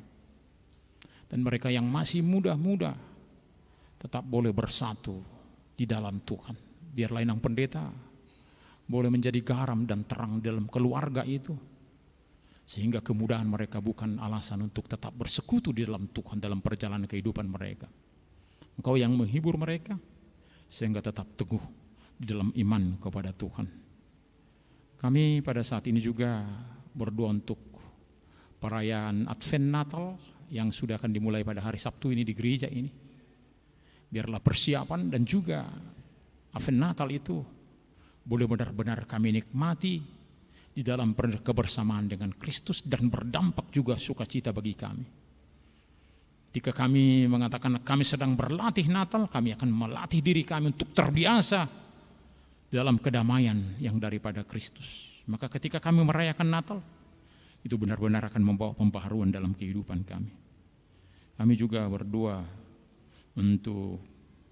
Dan mereka yang masih muda-muda tetap boleh bersatu di dalam Tuhan. Biarlah Inang Pendeta boleh menjadi garam dan terang dalam keluarga itu, sehingga kemudahan mereka bukan alasan untuk tetap bersekutu di dalam Tuhan dalam perjalanan kehidupan mereka. Engkau yang menghibur mereka sehingga tetap teguh di dalam iman kepada Tuhan. Kami pada saat ini juga berdoa untuk perayaan Advent Natal yang sudah akan dimulai pada hari Sabtu ini di gereja ini. Biarlah persiapan dan juga Advent Natal itu boleh benar-benar kami nikmati di dalam kebersamaan dengan Kristus dan berdampak juga sukacita bagi kami. Ketika kami mengatakan kami sedang berlatih Natal, kami akan melatih diri kami untuk terbiasa dalam kedamaian yang daripada Kristus. Maka ketika kami merayakan Natal, itu benar-benar akan membawa pembaharuan dalam kehidupan kami. Kami juga berdoa untuk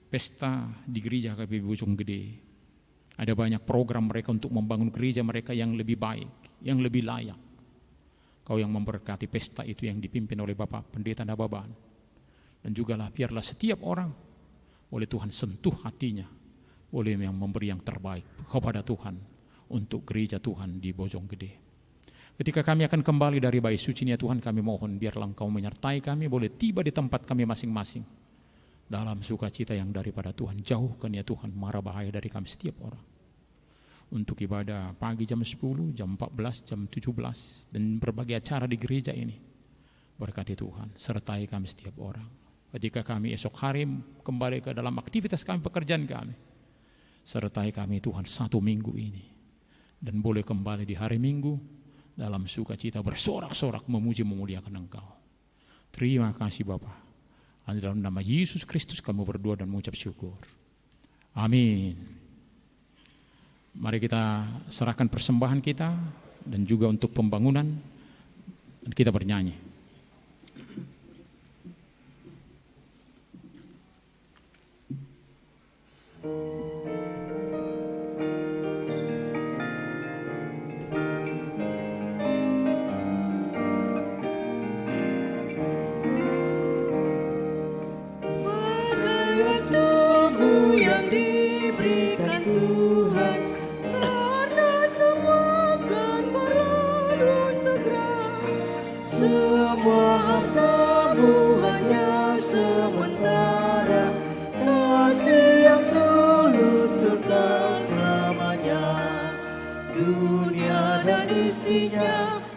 pesta di gereja HKBP Bojonggede. Ada banyak program mereka untuk membangun gereja mereka yang lebih baik, yang lebih layak. Kau yang memberkati pesta itu yang dipimpin oleh Bapak Pendeta Nababan. Dan juga biarlah setiap orang oleh Tuhan sentuh hatinya, boleh yang memberi yang terbaik kepada Tuhan untuk gereja Tuhan di Bojonggede. Ketika kami akan kembali dari Bayi Suci ya Tuhan, kami mohon biarlah Engkau menyertai kami, boleh tiba di tempat kami masing-masing dalam sukacita yang daripada Tuhan. Jauhkan ya Tuhan mara bahaya dari kami setiap orang. Untuk ibadah pagi jam 10, jam 14, jam 17 dan berbagai acara di gereja ini, berkati Tuhan, sertai kami setiap orang. Ketika kami esok hari kembali ke dalam aktivitas kami, pekerjaan kami, sertai kami Tuhan satu minggu ini, dan boleh kembali di hari Minggu dalam sukacita bersorak-sorak memuji memuliakan Engkau. Terima kasih Bapa. Dalam nama Yesus Kristus kami berdoa dan mengucap syukur. Amin. Mari kita serahkan persembahan kita dan juga untuk pembangunan, dan kita bernyanyi.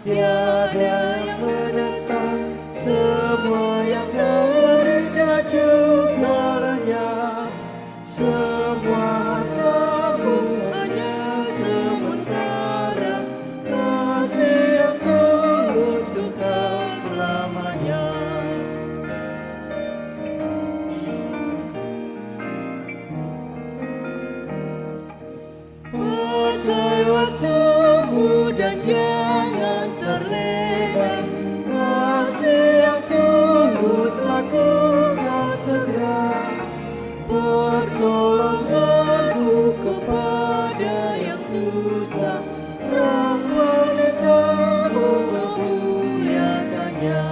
Tiada yang menentang, semua yang terindah juga lenyap. Semua hartamu hanya sementara, kasih yang tulus kekal selamanya. Pakai waktumu dan jangan terlena, kasih yang tulus lakukan segera. Pertolonganmu kepada yang susah, terang pelitamu memuliakannya.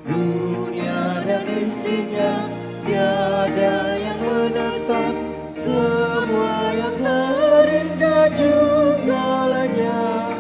Dunia dan isinya tiada yang menentang, semua yang terindah juga lenyap.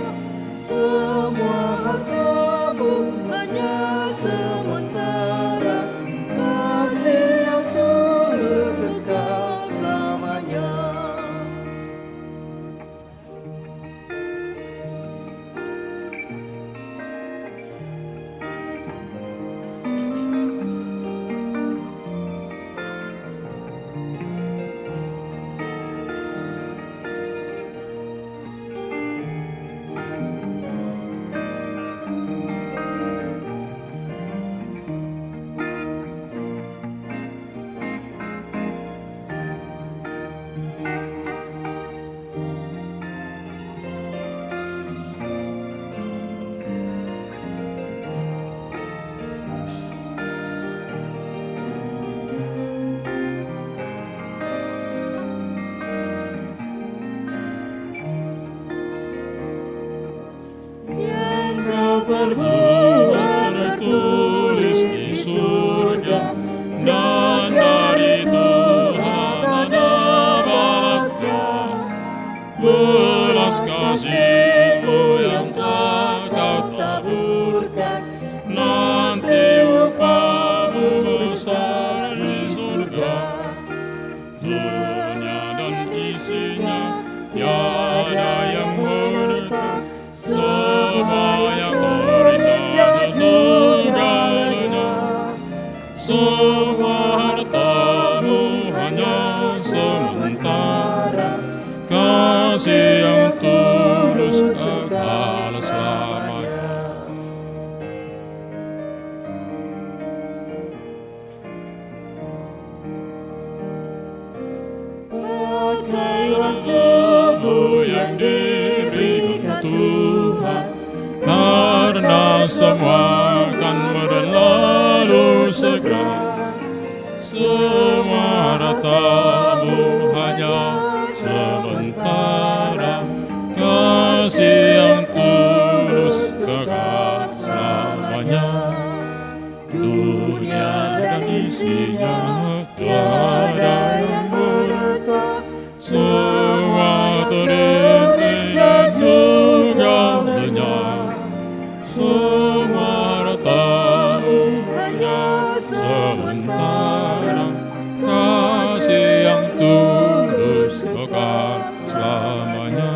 isinya, tiada yang menetap, semua yang terindah segalanya. Semua hartamu hanya sementara, kasih yang tulus kekal selamanya. Pakailah tubuh yang diberikan Tuhan, karena semua akan berlalu segera. Semua hartamu hanya sementara, kasih yang tulus kekal selamanya. Dunia dan isinya, tiada yang menetap, semua terindah dan juga lenyap. Semua hartamu hanya sementara, kasih yang tulus kekal selamanya.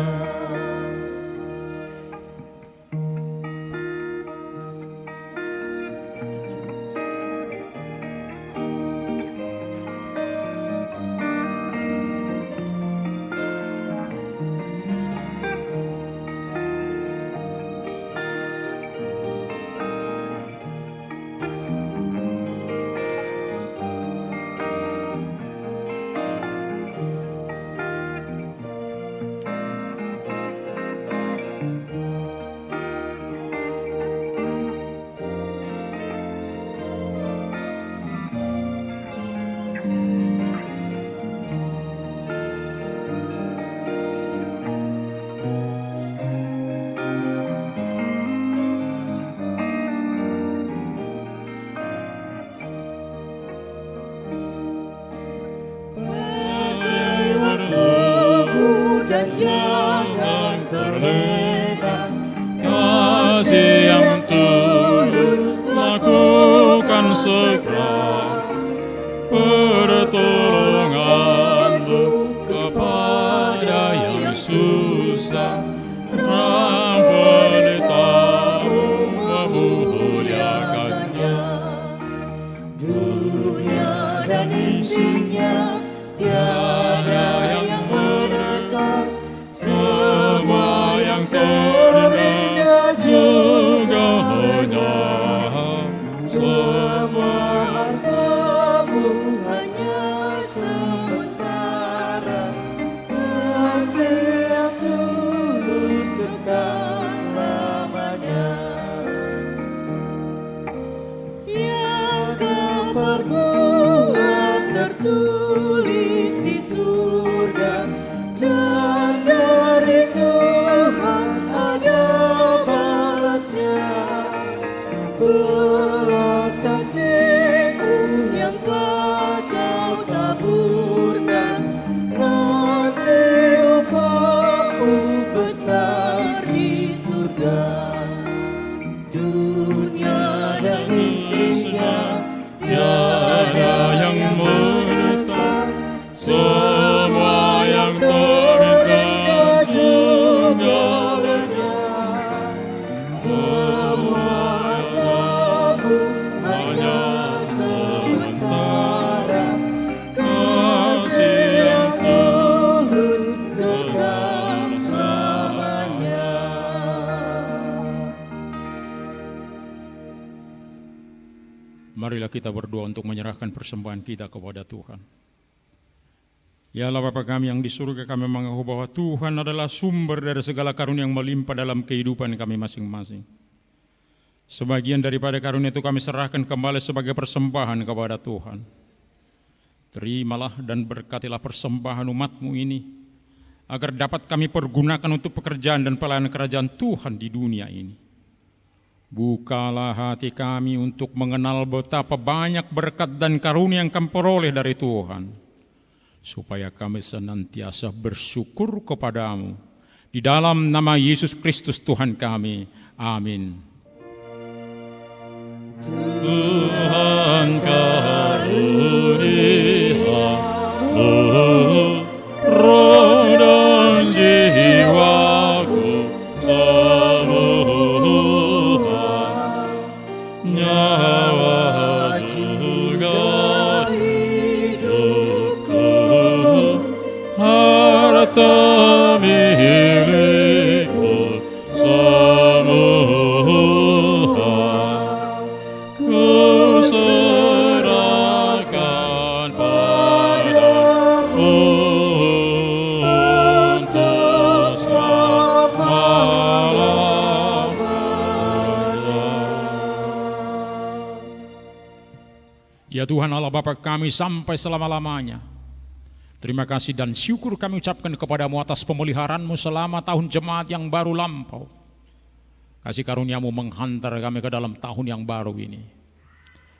Jangan terlena, kasih yang tulus lakukan segera. Pertolonganmu kepada yang susah, terang pelitamu memuliakannya. Dunia dan isinya, tiada yang menetap, semua yang terindah juga lenyap. Semua hartamu hanya sementara, kasih yang tulus kekal selamanya. Yang kau perbuat tertulis di surga, dan dari Tuhan ada balasnya. Belas kasih-Mu yang telah Kau taburkan, nanti upah-Mu besar di surga. Dunia dan isinya, tiada yang menetap, semua yang terindah juga lenyap. Semua hartamu hanya sementara, kasih yang tulus kekal selamanya. Marilah kita berdoa untuk menyerahkan persembahan kita kepada Tuhan. Ya Allah Bapa kami yang di surga, kami mengaku bahwa Tuhan adalah sumber dari segala karunia yang melimpah dalam kehidupan kami masing-masing. Sebagian daripada karunia itu kami serahkan kembali sebagai persembahan kepada Tuhan. Terimalah dan berkatilah persembahan umat-Mu ini, agar dapat kami pergunakan untuk pekerjaan dan pelayanan kerajaan Tuhan di dunia ini. Bukalah hati kami untuk mengenal betapa banyak berkat dan karunia yang kami peroleh dari Tuhan, supaya kami senantiasa bersyukur kepadamu. Di dalam nama Yesus Kristus Tuhan kami. Amin. Tuhan karuniamu, Roh Tuhan Allah Bapa kami sampai selama-lamanya. Terima kasih dan syukur kami ucapkan kepadamu atas pemeliharaan-Mu selama tahun jemaat yang baru lampau. Kasih karunia-Mu menghantar kami ke dalam tahun yang baru ini.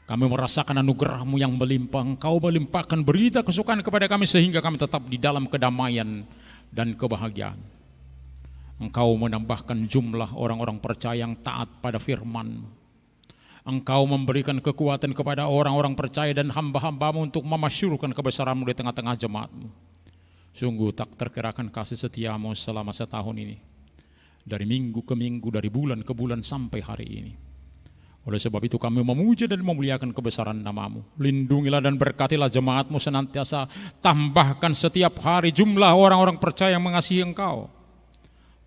Kami merasakan anugerah-Mu yang melimpah. Engkau melimpahkan berita kesukaan kepada kami sehingga kami tetap di dalam kedamaian dan kebahagiaan. Engkau menambahkan jumlah orang-orang percaya yang taat pada firman-Mu. Engkau memberikan kekuatan kepada orang-orang percaya dan hamba-hamba-Mu untuk memasyurkan kebesaran-Mu di tengah-tengah jemaat-Mu. Sungguh tak terkirakan kasih setia-Mu selama setahun ini. Dari minggu ke minggu, dari bulan ke bulan sampai hari ini. Oleh sebab itu kami memuja dan memuliakan kebesaran nama-Mu. Lindungilah dan berkatilah jemaat-Mu senantiasa. Tambahkan setiap hari jumlah orang-orang percaya yang mengasihi Engkau.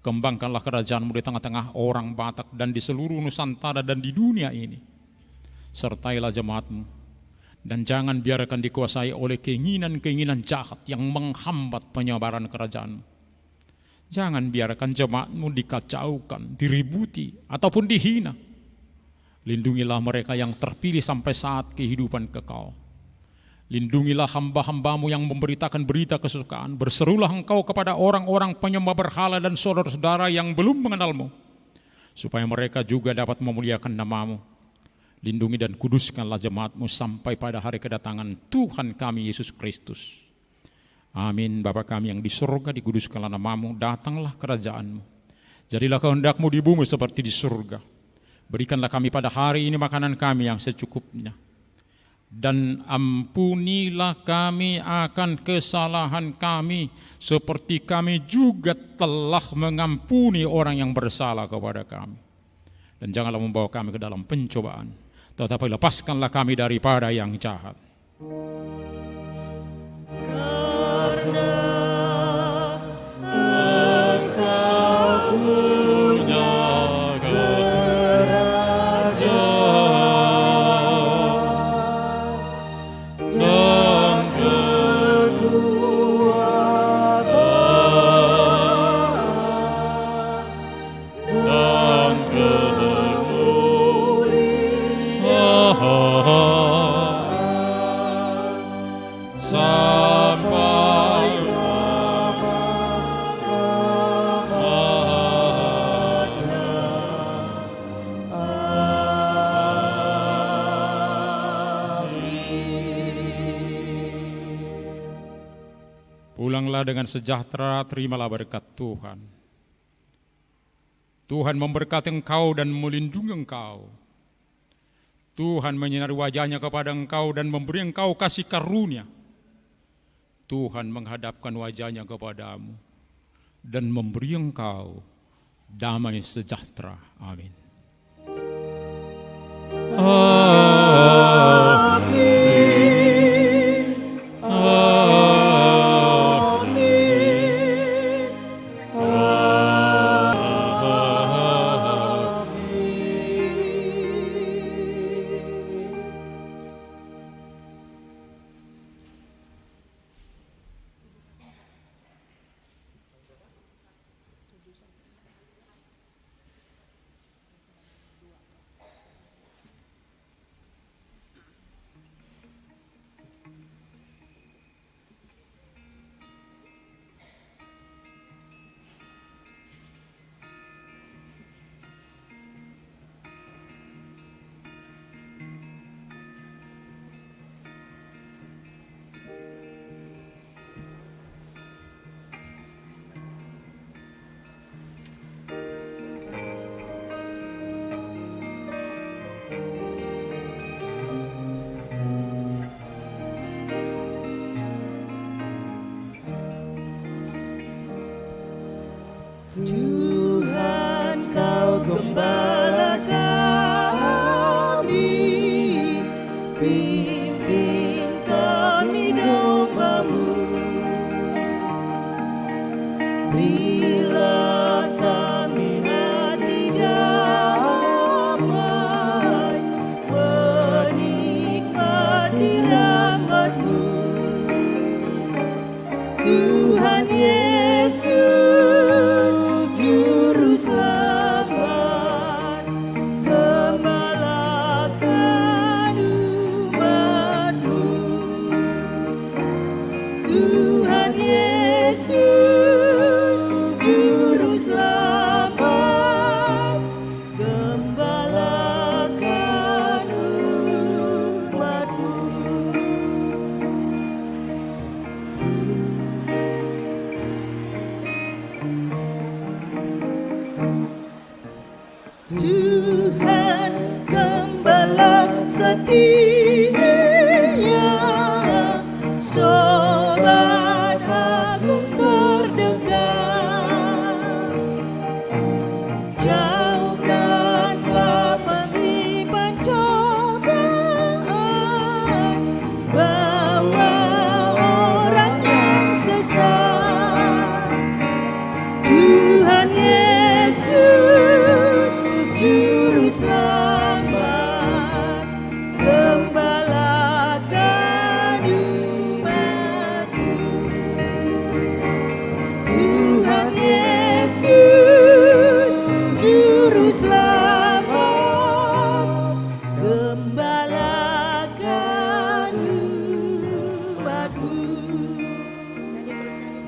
Kembangkanlah kerajaan-Mu di tengah-tengah orang Batak dan di seluruh Nusantara dan di dunia ini. Sertailah jemaat-Mu. Dan jangan biarkan dikuasai oleh keinginan-keinginan jahat yang menghambat penyebaran kerajaan-Mu. Jangan biarkan jemaat-Mu dikacaukan, diributi, ataupun dihina. Lindungilah mereka yang terpilih sampai saat kehidupan kekal. Lindungilah hamba-hamba-Mu yang memberitakan berita kesukaan. Berserulah Engkau kepada orang-orang penyembah berhala dan saudara-saudara yang belum mengenal-Mu, supaya mereka juga dapat memuliakan nama-Mu. Lindungi dan kuduskanlah jemaat-Mu sampai pada hari kedatangan Tuhan kami Yesus Kristus. Amin. Bapa kami yang di surga, dikuduskanlah nama-Mu, datanglah kerajaan-Mu. Jadilah kehendak-Mu di bumi seperti di surga. Berikanlah kami pada hari ini makanan kami yang secukupnya. Dan ampunilah kami akan kesalahan kami, seperti kami juga telah mengampuni orang yang bersalah kepada kami. Dan janganlah membawa kami ke dalam pencobaan, tetapi lepaskanlah kami daripada yang jahat. Pulanglah dengan sejahtera, terimalah berkat Tuhan. Tuhan memberkati engkau dan melindungi engkau. Tuhan menyinari wajahnya kepada engkau dan memberi engkau kasih karunia. Tuhan menghadapkan wajahnya kepadamu dan memberi engkau damai sejahtera. Amin. Tuhan, Kau gembala kami, pimpin kami domba-Mu. Berilah kami hati damai, menikmati rahmat-Mu. Tuhan Yesus, Juru Selamat, gembalakan umat-Mu. hatinya, Sobat Agung terdekat. Jauhkanlah penerimaan cobaan, bawa orang yang sesat. Tuhan Yesus, Juru Selamat, gembalakan umat-Mu. Tuhan Yesus, Juru Selamat, gembalakan umat-Mu. Nyanyi terus, nyanyi.